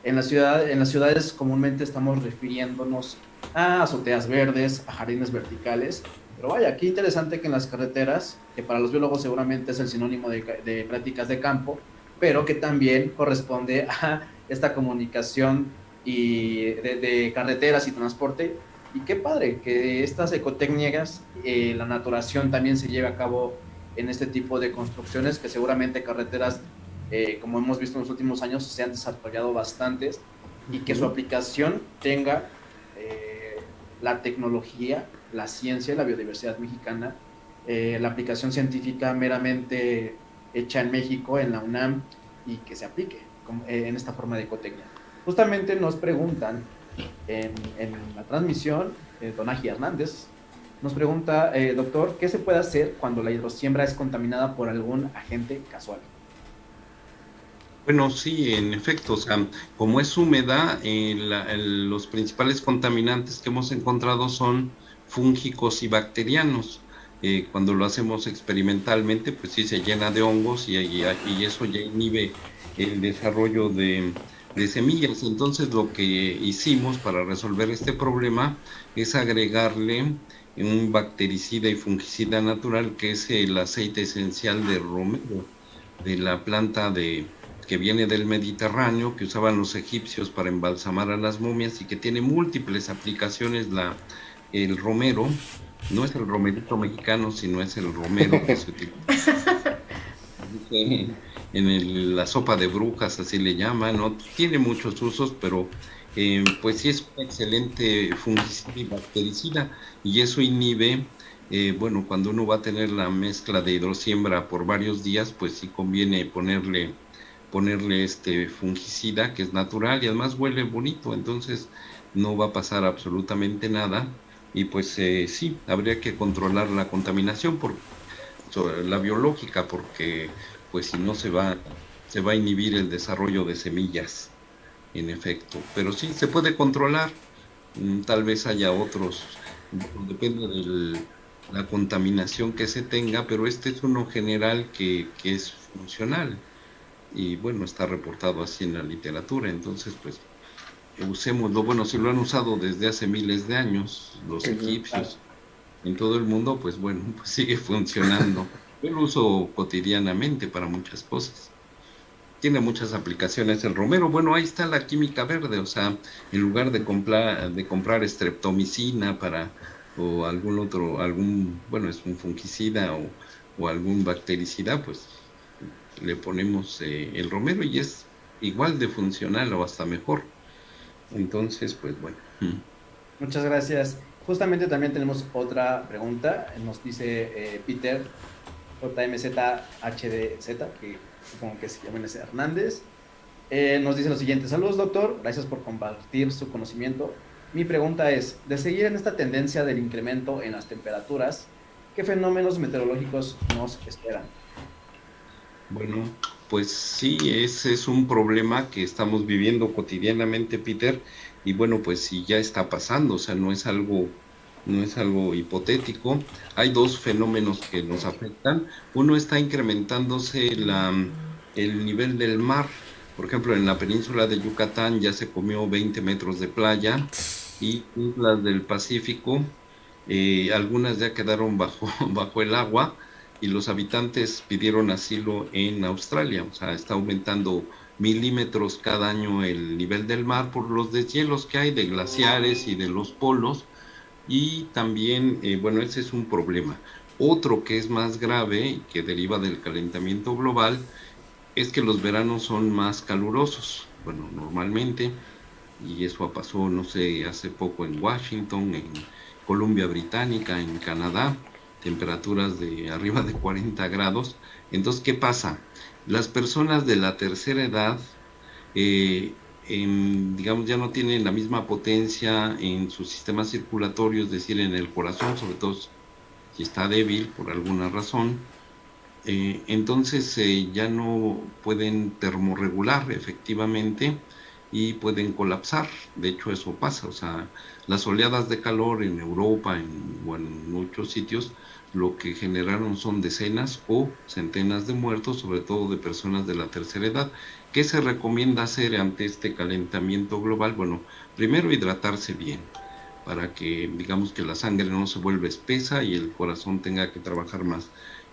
en las ciudades comúnmente estamos refiriéndonos a azoteas verdes, a jardines verticales, pero vaya, qué interesante que en las carreteras, que para los biólogos seguramente es el sinónimo de prácticas de campo, pero que también corresponde a esta comunicación y de carreteras y transporte. Y qué padre que estas ecotécnicas, la naturación también se lleve a cabo en este tipo de construcciones, que seguramente carreteras, como hemos visto en los últimos años, se han desarrollado bastantes, y que su aplicación tenga la tecnología, la ciencia, la biodiversidad mexicana, la aplicación científica meramente hecha en México, en la UNAM, y que se aplique en esta forma de ecotecnia. Justamente nos preguntan en la transmisión, Donagi Hernández nos pregunta, doctor, ¿qué se puede hacer cuando la hidrosiembra es contaminada por algún agente casual? Bueno, sí, en efecto, o sea, como es húmeda, los principales contaminantes que hemos encontrado son fúngicos y bacterianos. Cuando lo hacemos experimentalmente, pues sí se llena de hongos y eso ya inhibe el desarrollo de semillas. Entonces lo que hicimos para resolver este problema es agregarle un bactericida y fungicida natural, que es el aceite esencial de romero, de la planta que viene del Mediterráneo, que usaban los egipcios para embalsamar a las momias y que tiene múltiples aplicaciones. El romero no es el romerito mexicano, sino es el romero que se utiliza en la sopa de brujas, así le llaman, ¿no? Tiene muchos usos, pero pues sí es un excelente fungicida y bactericida, y eso inhibe, bueno, cuando uno va a tener la mezcla de hidrosiembra por varios días, pues sí conviene ponerle este fungicida, que es natural y además huele bonito, entonces no va a pasar absolutamente nada. Y pues sí, habría que controlar la contaminación sobre la biológica, porque pues si no se va a inhibir el desarrollo de semillas, en efecto. Pero sí, se puede controlar, tal vez haya otros, depende de la contaminación que se tenga, pero este es uno general que es funcional. Y bueno, está reportado así en la literatura, entonces pues usémoslo. Bueno, si lo han usado desde hace miles de años los egipcios en todo el mundo, pues bueno, pues sigue funcionando. Yo lo uso cotidianamente para muchas cosas. Tiene muchas aplicaciones el romero. Bueno, ahí está la química verde, o sea, en lugar de comprar streptomicina o bueno, es un fungicida o algún bactericida, pues le ponemos el romero y es igual de funcional o hasta mejor. Entonces, pues bueno. Muchas gracias. Justamente también tenemos otra pregunta. Nos dice Peter JMZHDZ, que supongo que se llama Hernández. Nos dice lo siguiente: saludos, doctor, gracias por compartir su conocimiento. Mi pregunta es, de seguir en esta tendencia del incremento en las temperaturas, ¿qué fenómenos meteorológicos nos esperan? Bueno, pues sí, ese es un problema que estamos viviendo cotidianamente, Peter, y bueno, pues sí ya está pasando, o sea, no es algo hipotético. Hay dos fenómenos que nos afectan. Uno, está incrementándose el nivel del mar. Por ejemplo, en la península de Yucatán ya se comió 20 metros de playa, y islas del Pacífico, algunas ya quedaron bajo el agua, y los habitantes pidieron asilo en Australia. O sea, está aumentando milímetros cada año el nivel del mar por los deshielos que hay de glaciares y de los polos. Y también, bueno, ese es un problema. Otro que es más grave y que deriva del calentamiento global es que los veranos son más calurosos, bueno, normalmente, y eso pasó, no sé, hace poco en Washington, en Columbia Británica, en Canadá, temperaturas de arriba de 40 grados. Entonces, ¿qué pasa? Las personas de la tercera edad, digamos, ya no tienen la misma potencia en su sistema circulatorio, es decir, en el corazón, sobre todo si está débil por alguna razón. Entonces ya no pueden termorregular efectivamente y pueden colapsar. De hecho, eso pasa. O sea, las oleadas de calor en Europa o en muchos sitios, lo que generaron son decenas o centenas de muertos, sobre todo de personas de la tercera edad. ¿Qué se recomienda hacer ante este calentamiento global? Bueno, primero, hidratarse bien, para que, digamos, que la sangre no se vuelva espesa y el corazón tenga que trabajar más.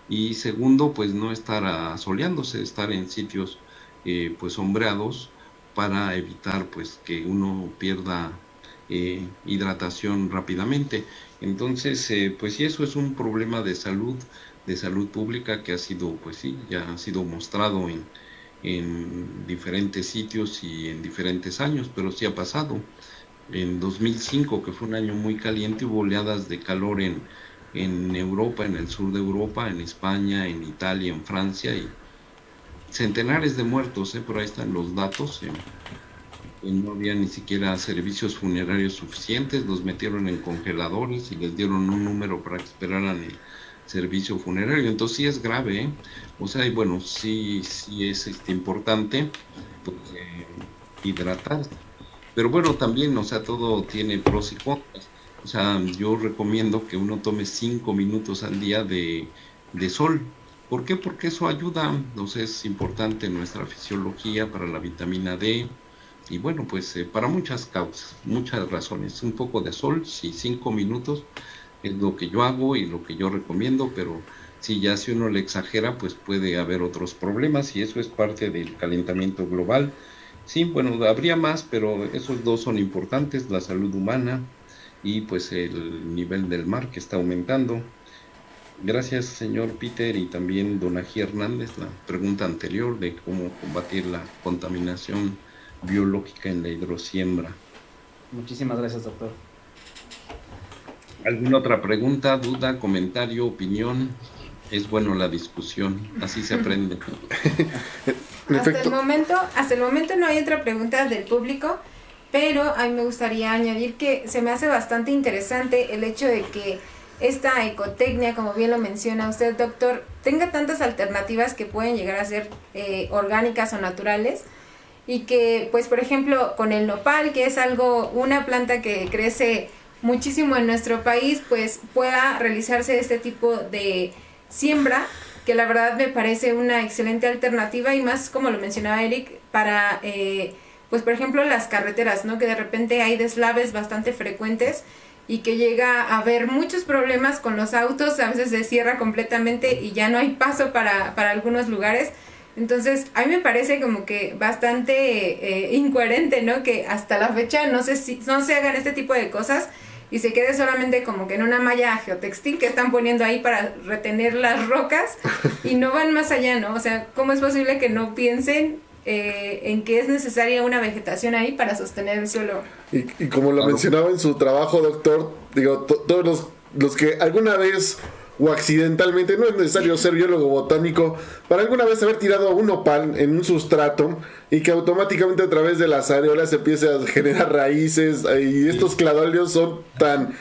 Y segundo, pues no estar asoleándose, estar en sitios pues sombreados, para evitar pues que uno pierda hidratación rápidamente. Entonces, pues sí, eso es un problema de salud pública que ha sido, pues sí, ya ha sido mostrado en diferentes sitios y en diferentes años, pero sí ha pasado. En 2005, que fue un año muy caliente, hubo oleadas de calor en Europa, en el sur de Europa, en España, en Italia, en Francia, y centenares de muertos, por ahí están los datos. Y no había ni siquiera servicios funerarios suficientes, los metieron en congeladores y les dieron un número para que esperaran el servicio funerario. Entonces sí es grave, o sea, y bueno, sí es importante pues, hidratarse. Pero bueno, también, o sea, todo tiene pros y contras. O sea, yo recomiendo que uno tome 5 minutos al día de sol. ¿Por qué? Porque eso ayuda, o sea, es importante en nuestra fisiología para la vitamina D. Y bueno, pues para muchas causas, muchas razones. Un poco de sol, sí, 5 minutos es lo que yo hago y lo que yo recomiendo, pero sí, ya si uno le exagera, pues puede haber otros problemas y eso es parte del calentamiento global. Sí, bueno, habría más, pero esos dos son importantes, la salud humana y pues el nivel del mar que está aumentando. Gracias, señor Peter, y también don Ají Hernández, la pregunta anterior de cómo combatir la contaminación biológica en la hidrosiembra. Muchísimas gracias, doctor. ¿Alguna otra pregunta, duda, comentario, opinión? Es bueno la discusión, así se aprende. Hasta el momento no hay otra pregunta del público, pero a mí me gustaría añadir que se me hace bastante interesante el hecho de que esta ecotecnia, como bien lo menciona usted, doctor, tenga tantas alternativas que pueden llegar a ser orgánicas o naturales. Y que, pues, por ejemplo, con el nopal, que es una planta que crece muchísimo en nuestro país, pues pueda realizarse este tipo de siembra, que la verdad me parece una excelente alternativa y más, como lo mencionaba Eric, para, pues, por ejemplo, las carreteras, ¿no? Que de repente hay deslaves bastante frecuentes y que llega a haber muchos problemas con los autos, a veces se cierra completamente y ya no hay paso para algunos lugares. Entonces, a mí me parece como que bastante incoherente, ¿no? Que hasta la fecha no se hagan este tipo de cosas y se quede solamente como que en una malla geotextil que están poniendo ahí para retener las rocas y no van más allá, ¿no? O sea, ¿cómo es posible que no piensen en que es necesaria una vegetación ahí para sostener el suelo? Y como lo mencionaba en su trabajo, doctor, digo, todos los que alguna vez o accidentalmente, no es necesario ser biólogo botánico, para alguna vez haber tirado un nopal en un sustrato y que automáticamente a través de las areolas se empiece a generar raíces, y estos cladóleos son tan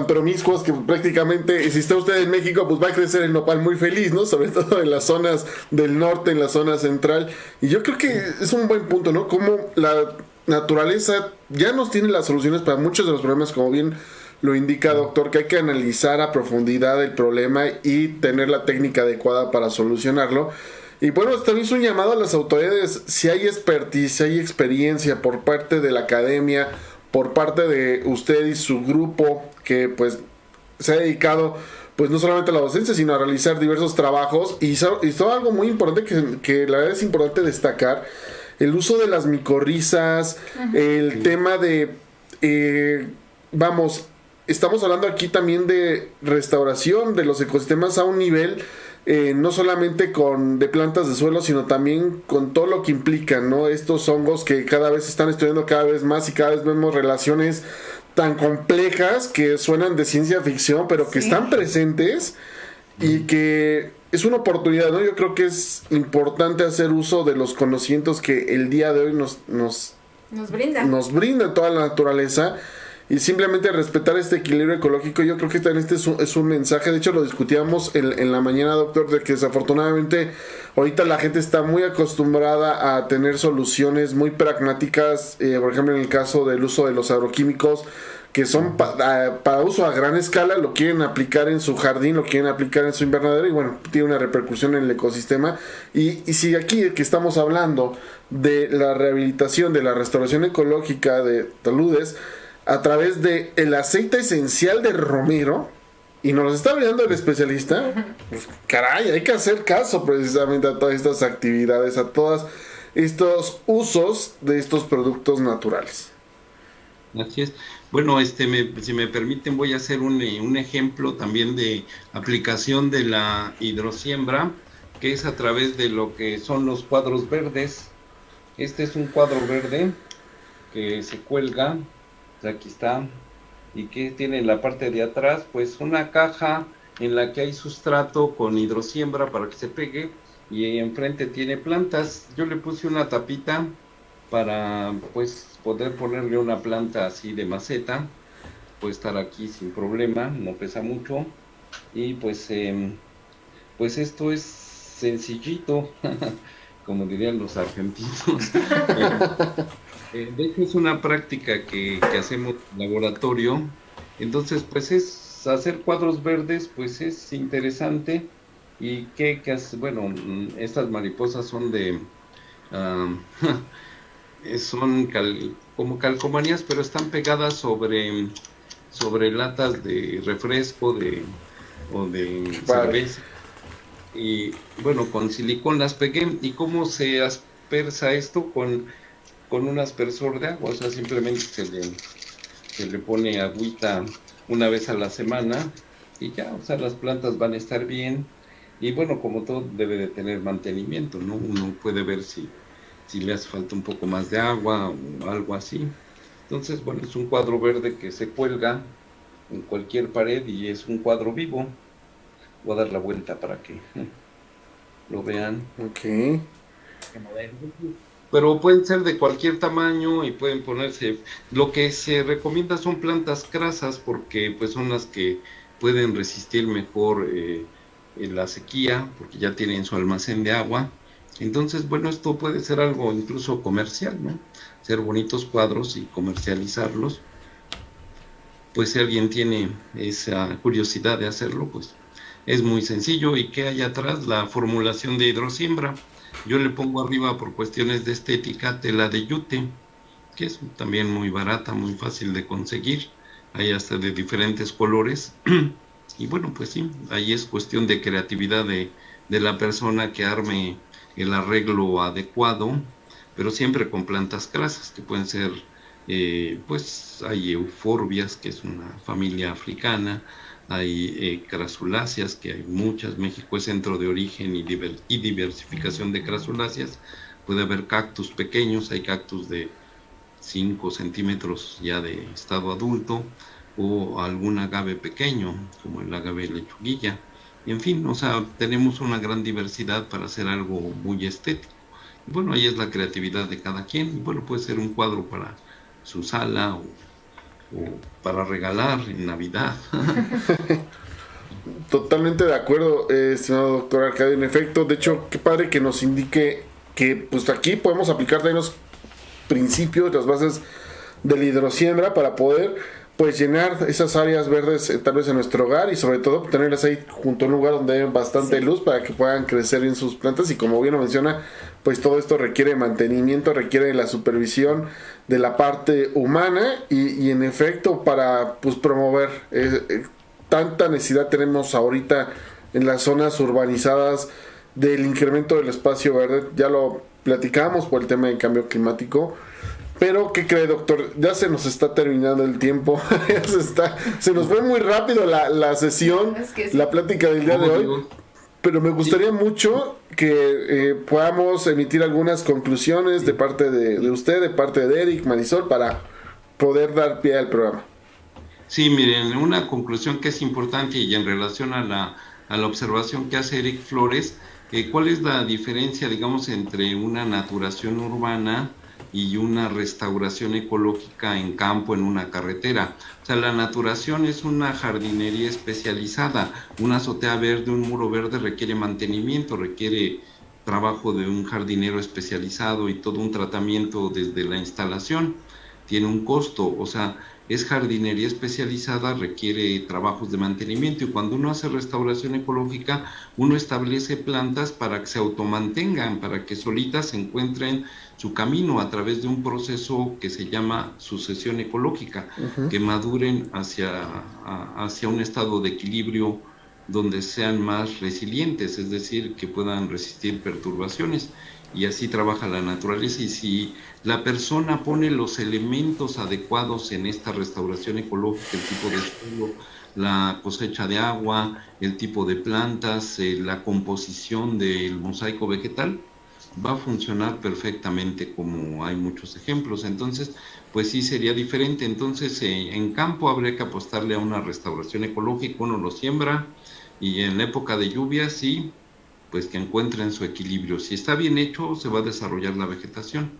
promiscuos que prácticamente, si está usted en México, pues va a crecer el nopal muy feliz, ¿no? Sobre todo en las zonas del norte, en la zona central. Y yo creo que es un buen punto, ¿no? Como la naturaleza ya nos tiene las soluciones para muchos de los problemas, como bien lo indica, doctor, que hay que analizar a profundidad el problema y tener la técnica adecuada para solucionarlo. Y bueno, también es un llamado a las autoridades, si hay expertise, si hay experiencia por parte de la academia, por parte de usted y su grupo, que pues se ha dedicado pues no solamente a la docencia, sino a realizar diversos trabajos. Y todo algo muy importante que la verdad es importante destacar, el uso de las micorrizas, el tema de estamos hablando aquí también de restauración de los ecosistemas a un nivel no solamente de plantas de suelo, sino también con todo lo que implican, ¿no? Estos hongos que cada vez se están estudiando cada vez más y cada vez vemos relaciones tan complejas que suenan de ciencia ficción, pero que están presentes y que es una oportunidad, ¿no? Yo creo que es importante hacer uso de los conocimientos que el día de hoy nos brinda toda la naturaleza. Y simplemente respetar este equilibrio ecológico. Yo creo que también es un mensaje. De hecho lo discutíamos en la mañana, doctor, de que desafortunadamente ahorita la gente está muy acostumbrada a tener soluciones muy pragmáticas, por ejemplo en el caso del uso de los agroquímicos, que son para uso a gran escala, lo quieren aplicar en su jardín, lo quieren aplicar en su invernadero y bueno, tiene una repercusión en el ecosistema. Y si aquí que estamos hablando de la rehabilitación, de la restauración ecológica de taludes, a través de el aceite esencial de romero, y nos lo está brindando el especialista, pues caray, hay que hacer caso precisamente a todas estas actividades, a todas estos usos de estos productos naturales. Así es. Bueno, si me permiten, voy a hacer un ejemplo también de aplicación de la hidrosiembra, que es a través de lo que son los cuadros verdes. Este es un cuadro verde que se cuelga, aquí está, y que tiene en la parte de atrás, pues una caja en la que hay sustrato con hidrosiembra para que se pegue, y enfrente tiene plantas. Yo le puse una tapita para pues poder ponerle una planta así de maceta, puede estar aquí sin problema, no pesa mucho, y pues esto es sencillito, como dirían los argentinos. De hecho es una práctica que hacemos en laboratorio, entonces pues es hacer cuadros verdes, pues es interesante. Y qué hace, bueno, estas mariposas son de son como calcomanías, pero están pegadas sobre latas de refresco o de cerveza. Y bueno, con silicón las pegué. ¿Y cómo se aspersa esto? Con un aspersor de agua. O sea, simplemente se le pone agüita una vez a la semana y ya, o sea, las plantas van a estar bien. Y bueno, como todo debe de tener mantenimiento, ¿no? Uno puede ver si le hace falta un poco más de agua o algo así. Entonces, bueno, es un cuadro verde que se cuelga en cualquier pared y es un cuadro vivo. Voy a dar la vuelta para que lo vean. Ok. Pero pueden ser de cualquier tamaño y pueden ponerse. Lo que se recomienda son plantas crasas porque pues son las que pueden resistir mejor en la sequía porque ya tienen su almacén de agua. Entonces, bueno, esto puede ser algo incluso comercial, ¿no? Hacer bonitos cuadros y comercializarlos. Pues si alguien tiene esa curiosidad de hacerlo, pues es muy sencillo. ¿Y qué hay atrás? La formulación de hidrosiembra. Yo le pongo arriba, por cuestiones de estética, tela de yute, que es también muy barata, muy fácil de conseguir. Hay hasta de diferentes colores. Y bueno, pues sí, ahí es cuestión de creatividad de la persona que arme el arreglo adecuado, pero siempre con plantas crasas, que pueden ser, pues hay euforbias, que es una familia africana, hay crasuláceas, que hay muchas. México es centro de origen y diversificación de crasuláceas. Puede haber cactus pequeños, hay cactus de 5 centímetros ya de estado adulto, o algún agave pequeño, como el agave lechuguilla. En fin, o sea, tenemos una gran diversidad para hacer algo muy estético. Y bueno, ahí es la creatividad de cada quien. Y bueno, puede ser un cuadro para su sala o para regalar en Navidad. Totalmente de acuerdo, estimado doctor Arcadio. En efecto, de hecho, qué padre que nos indique que pues aquí podemos aplicar también los principios, las bases de la hidrosiembra para poder pues llenar esas áreas verdes tal vez en nuestro hogar y sobre todo tenerlas ahí junto a un lugar donde hay bastante luz para que puedan crecer bien sus plantas. Y como bien lo menciona, pues todo esto requiere mantenimiento, requiere la supervisión de la parte humana y en efecto para pues promover tanta necesidad tenemos ahorita en las zonas urbanizadas del incremento del espacio verde. Ya lo platicamos por el tema del cambio climático. Pero, ¿qué cree, doctor? Ya se nos está terminando el tiempo. Se nos fue muy rápido la sesión, es que sí, la plática del día de hoy. Pero me gustaría mucho que podamos emitir algunas conclusiones de parte de usted, de parte de Eric, Marisol, para poder dar pie al programa. Sí, miren, una conclusión que es importante y en relación a la observación que hace Eric Flores, ¿cuál es la diferencia, digamos, entre una naturación urbana y una restauración ecológica en campo, en una carretera? O sea, la naturación es una jardinería especializada. Una azotea verde, un muro verde requiere mantenimiento, requiere trabajo de un jardinero especializado y todo un tratamiento desde la instalación. Tiene un costo, o sea, es jardinería especializada, requiere trabajos de mantenimiento, y cuando uno hace restauración ecológica, uno establece plantas para que se automantengan, para que solitas se encuentren su camino a través de un proceso que se llama sucesión ecológica, que maduren hacia un estado de equilibrio donde sean más resilientes, es decir, que puedan resistir perturbaciones. y así trabaja la naturaleza. Y si la persona pone los elementos adecuados en esta restauración ecológica, el tipo de suelo, la cosecha de agua, el tipo de plantas, la composición del mosaico vegetal, va a funcionar perfectamente, como hay muchos ejemplos. Entonces, pues sí sería diferente. Entonces, en campo habría que apostarle a una restauración ecológica. Uno lo siembra y en la época de lluvia sí, pues que encuentren su equilibrio. Si está bien hecho, se va a desarrollar la vegetación.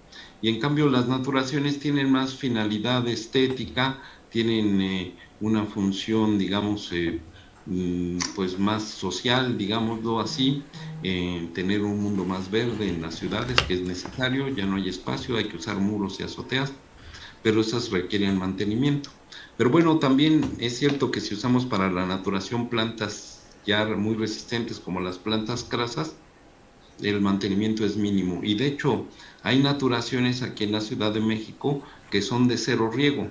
Y en cambio las naturaciones tienen más finalidad estética, tienen una función, digamos, pues más social, digámoslo así, tener un mundo más verde en las ciudades, que es necesario. Ya no hay espacio, hay que usar muros y azoteas, pero esas requieren mantenimiento. Pero bueno, también es cierto que si usamos para la naturación plantas ya muy resistentes como las plantas crasas, el mantenimiento es mínimo. Y de hecho, hay naturaciones aquí en la Ciudad de México que son de cero riego,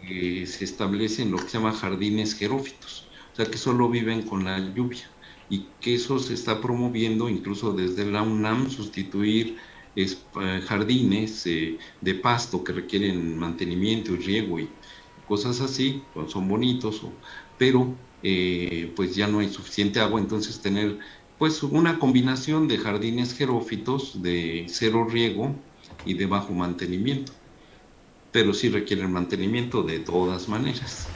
que se establecen lo que se llama jardines xerófitos, o sea que solo viven con la lluvia, y que eso se está promoviendo incluso desde la UNAM, sustituir jardines de pasto que requieren mantenimiento y riego y cosas así, pues son bonitos, pero pues ya no hay suficiente agua. Entonces tener pues una combinación de jardines xerófitos de cero riego y de bajo mantenimiento, pero sí requieren mantenimiento de todas maneras,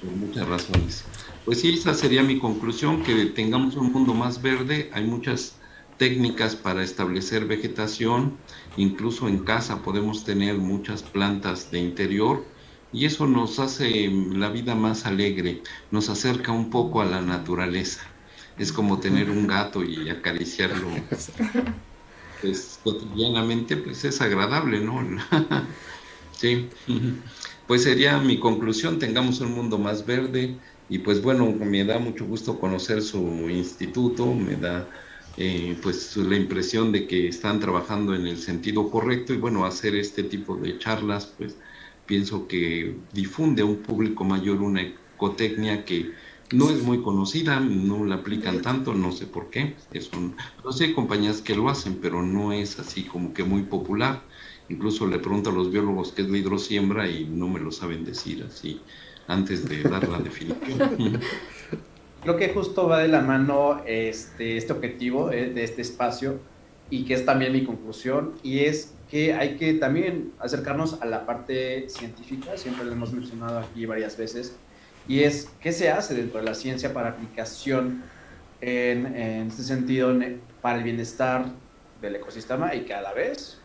por muchas razones. Pues sí, esa sería mi conclusión, que tengamos un mundo más verde. Hay muchas técnicas para establecer vegetación, incluso en casa podemos tener muchas plantas de interior, y eso nos hace la vida más alegre, nos acerca un poco a la naturaleza. Es como tener un gato y acariciarlo pues cotidianamente, pues es agradable, ¿no? Sí, pues sería mi conclusión: tengamos un mundo más verde. Y pues bueno, me da mucho gusto conocer su instituto, me da pues la impresión de que están trabajando en el sentido correcto, y bueno, hacer este tipo de charlas pues pienso que difunde a un público mayor una ecotecnia que no es muy conocida, no la aplican tanto, no sé por qué. No sé, hay compañías que lo hacen, pero no es así como que muy popular. Incluso le pregunto a los biólogos qué es la hidrosiembra y no me lo saben decir así antes de dar la definición. Creo que justo va de la mano este objetivo de este espacio, y que es también mi conclusión, y es que hay que también acercarnos a la parte científica. Siempre lo hemos mencionado aquí varias veces, y es qué se hace dentro de la ciencia para aplicación en este sentido para el bienestar del ecosistema, y que a la vez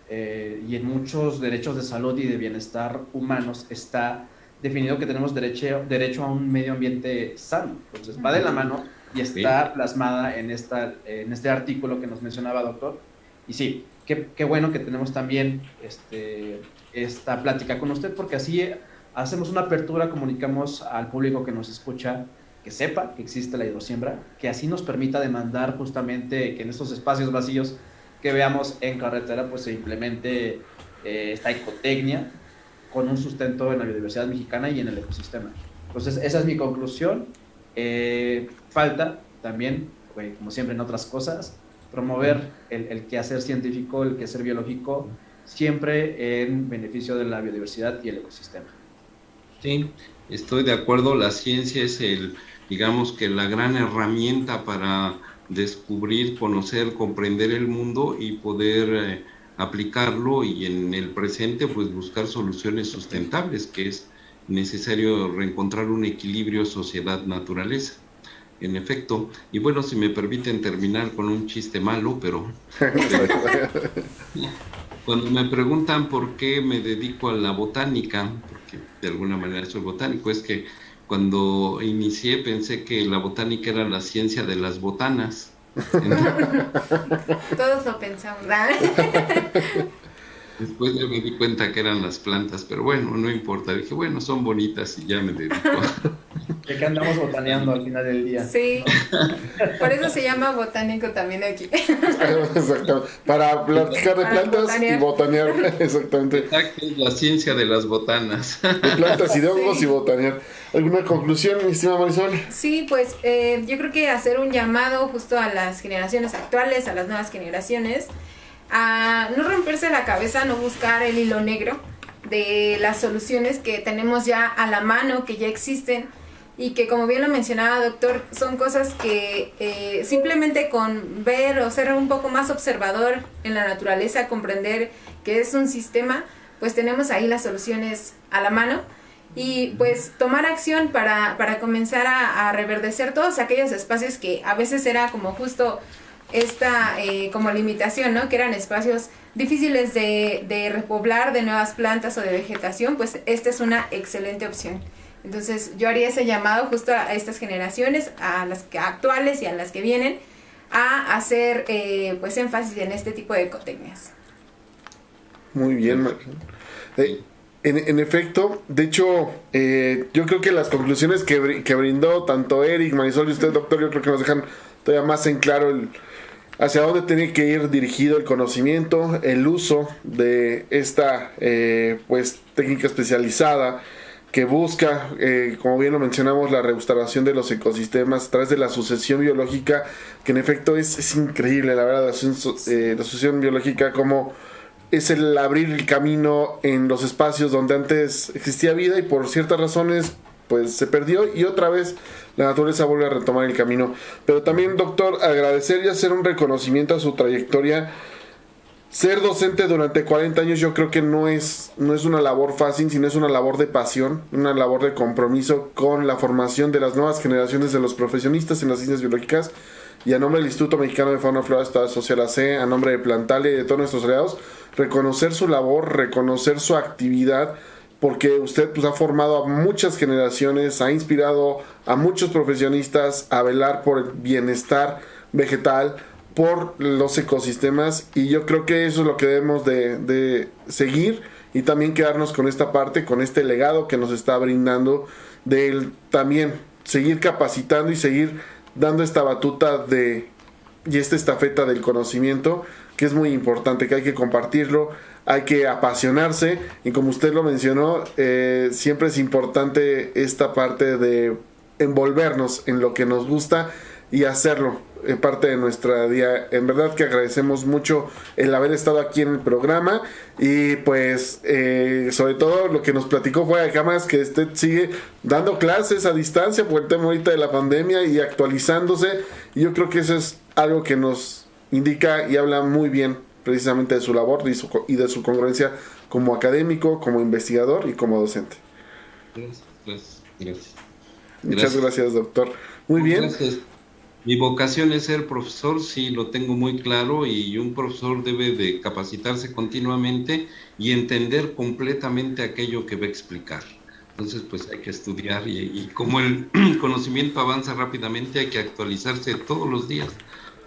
y en muchos derechos de salud y de bienestar humanos está definido que tenemos derecho a un medio ambiente sano. Entonces va de la mano y está plasmada en este artículo que nos mencionaba, doctor. Y sí, qué bueno que tenemos también esta plática con usted, porque así hacemos una apertura, comunicamos al público que nos escucha, que sepa que existe la hidrosiembra, que así nos permita demandar justamente que en estos espacios vacíos que veamos en carretera pues se implemente esta ecotecnia con un sustento en la biodiversidad mexicana y en el ecosistema. Entonces esa es mi conclusión. Falta también, como siempre en otras cosas, promover el quehacer científico, el quehacer biológico, siempre en beneficio de la biodiversidad y el ecosistema. Sí, estoy de acuerdo. La ciencia es digamos que la gran herramienta para descubrir, conocer, comprender el mundo y poder aplicarlo, y en el presente pues buscar soluciones sustentables, que es necesario reencontrar un equilibrio sociedad-naturaleza. En efecto, y bueno, si me permiten terminar con un chiste malo, pero cuando me preguntan por qué me dedico a la botánica, porque de alguna manera soy botánico, es que cuando inicié pensé que la botánica era la ciencia de las botanas. Todos lo pensamos, ¿verdad? Después ya me di cuenta que eran las plantas, pero bueno, no importa. Dije, bueno, son bonitas y ya me dedico. ¿De qué andamos botaneando al final del día? Sí, ¿no? Por eso se llama botánico también aquí. Exactamente, para platicar de plantas y botanear. Exactamente. Exacto, la ciencia de las botanas. De plantas y de hongos y botanear. ¿Alguna conclusión, mi estimada Marisol? Sí, pues yo creo que hacer un llamado justo a las generaciones actuales, a las nuevas generaciones, a no romperse la cabeza, no buscar el hilo negro de las soluciones que tenemos ya a la mano, que ya existen, y que, como bien lo mencionaba, doctor, son cosas que simplemente con ver o ser un poco más observador en la naturaleza, comprender que es un sistema, pues tenemos ahí las soluciones a la mano, y pues tomar acción para comenzar a reverdecer todos aquellos espacios que a veces era como justo esta como limitación, ¿no? Que eran espacios difíciles de repoblar de nuevas plantas o de vegetación. Pues esta es una excelente opción. Entonces yo haría ese llamado justo a estas generaciones, a las actuales y a las que vienen, a hacer pues énfasis en este tipo de ecotecnias. Muy bien, en efecto, de hecho, yo creo que las conclusiones que brindó tanto Eric, Marisol y usted, doctor, yo creo que nos dejan todavía más en claro hacia dónde tiene que ir dirigido el conocimiento, el uso de esta pues técnica especializada que busca, como bien lo mencionamos, la restauración de los ecosistemas a través de la sucesión biológica, que en efecto es increíble, la verdad, la sucesión biológica, como es el abrir el camino en los espacios donde antes existía vida y por ciertas razones pues se perdió, y otra vez la naturaleza vuelve a retomar el camino. Pero también, doctor, agradecer y hacer un reconocimiento a su trayectoria. Ser docente durante 40 años yo creo que no es una labor fácil, sino es una labor de pasión, una labor de compromiso con la formación de las nuevas generaciones de los profesionistas en las ciencias biológicas. Y a nombre del Instituto Mexicano de Fauna y Flora Estado Social AC, a nombre de Plantalia y de todos nuestros aliados, reconocer su labor, reconocer su actividad, porque usted pues ha formado a muchas generaciones, ha inspirado a muchos profesionistas a velar por el bienestar vegetal, por los ecosistemas, y yo creo que eso es lo que debemos de seguir, y también quedarnos con esta parte, con este legado que nos está brindando, de también seguir capacitando y seguir dando esta batuta y esta estafeta del conocimiento, que es muy importante, que hay que compartirlo, hay que apasionarse, y como usted lo mencionó, siempre es importante esta parte de envolvernos en lo que nos gusta y hacerlo parte de nuestra día. En verdad que agradecemos mucho el haber estado aquí en el programa, y pues sobre todo lo que nos platicó fuera de cámaras, que usted sigue dando clases a distancia por el tema ahorita de la pandemia y actualizándose, y yo creo que eso es algo que nos indica y habla muy bien precisamente de su labor y de su congruencia como académico, como investigador y como docente. Gracias. Muchas gracias, doctor. Muy bien. Gracias. Mi vocación es ser profesor, sí, lo tengo muy claro, y un profesor debe de capacitarse continuamente y entender completamente aquello que va a explicar. Entonces, pues hay que estudiar, y como el conocimiento avanza rápidamente, hay que actualizarse todos los días.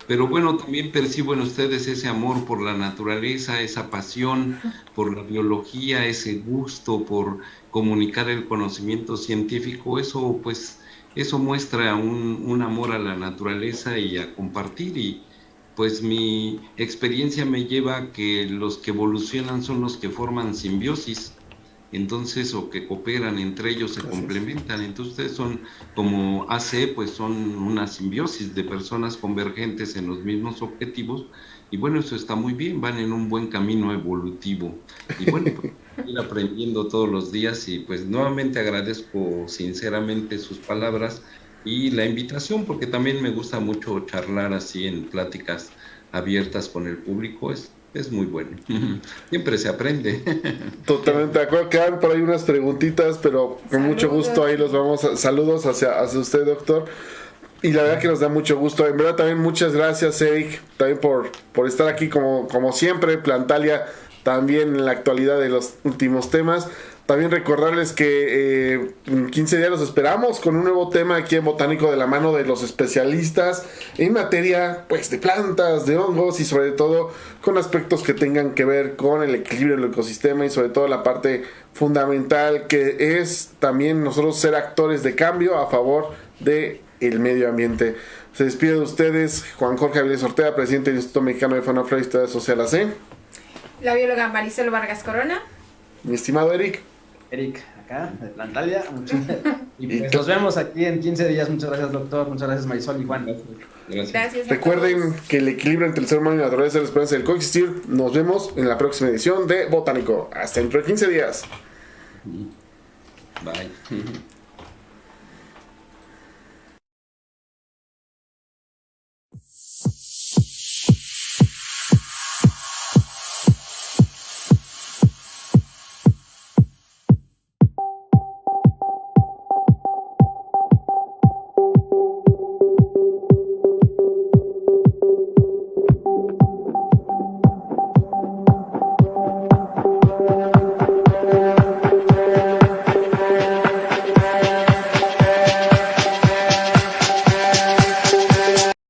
Pero bueno, también percibo en ustedes ese amor por la naturaleza, esa pasión por la biología, ese gusto por comunicar el conocimiento científico. Eso, pues, eso muestra un amor a la naturaleza y a compartir, y pues mi experiencia me lleva a que los que evolucionan son los que forman simbiosis, entonces, o que cooperan entre ellos, se complementan. Entonces ustedes son como AC, pues son una simbiosis de personas convergentes en los mismos objetivos, y bueno, eso está muy bien, van en un buen camino evolutivo, y bueno, pues ir aprendiendo todos los días. Y pues nuevamente agradezco sinceramente sus palabras y la invitación, porque también me gusta mucho charlar así en pláticas abiertas con el público. Es muy bueno. Siempre se aprende. Totalmente de acuerdo. Quedan por ahí unas preguntitas, pero con mucho gusto ahí los vamos a... Saludos hacia usted, doctor. Y la verdad que nos da mucho gusto. En verdad también muchas gracias, Eric, también por estar aquí como siempre. Plantalia también en la actualidad de los últimos temas. También recordarles que en 15 días los esperamos con un nuevo tema aquí en Botánico, de la mano de los especialistas en materia pues de plantas, de hongos, y sobre todo con aspectos que tengan que ver con el equilibrio del ecosistema, y sobre todo la parte fundamental que es también nosotros ser actores de cambio a favor de el medio ambiente. Se despide de ustedes Juan Jorge Avilés Ortega, presidente del Instituto Mexicano de Fauna y Flora y Historia Social AC. La bióloga Marisol Vargas Corona. Mi estimado Eric. Eric, acá, de Plantalia. Muchas Y pues nos vemos aquí en 15 días. Muchas gracias, doctor. Muchas gracias, Marisol y Juan. Gracias. Recuerden que el equilibrio entre el ser humano y la naturaleza es la esperanza del coexistir. Nos vemos en la próxima edición de Botánico. Hasta dentro de 15 días. Bye.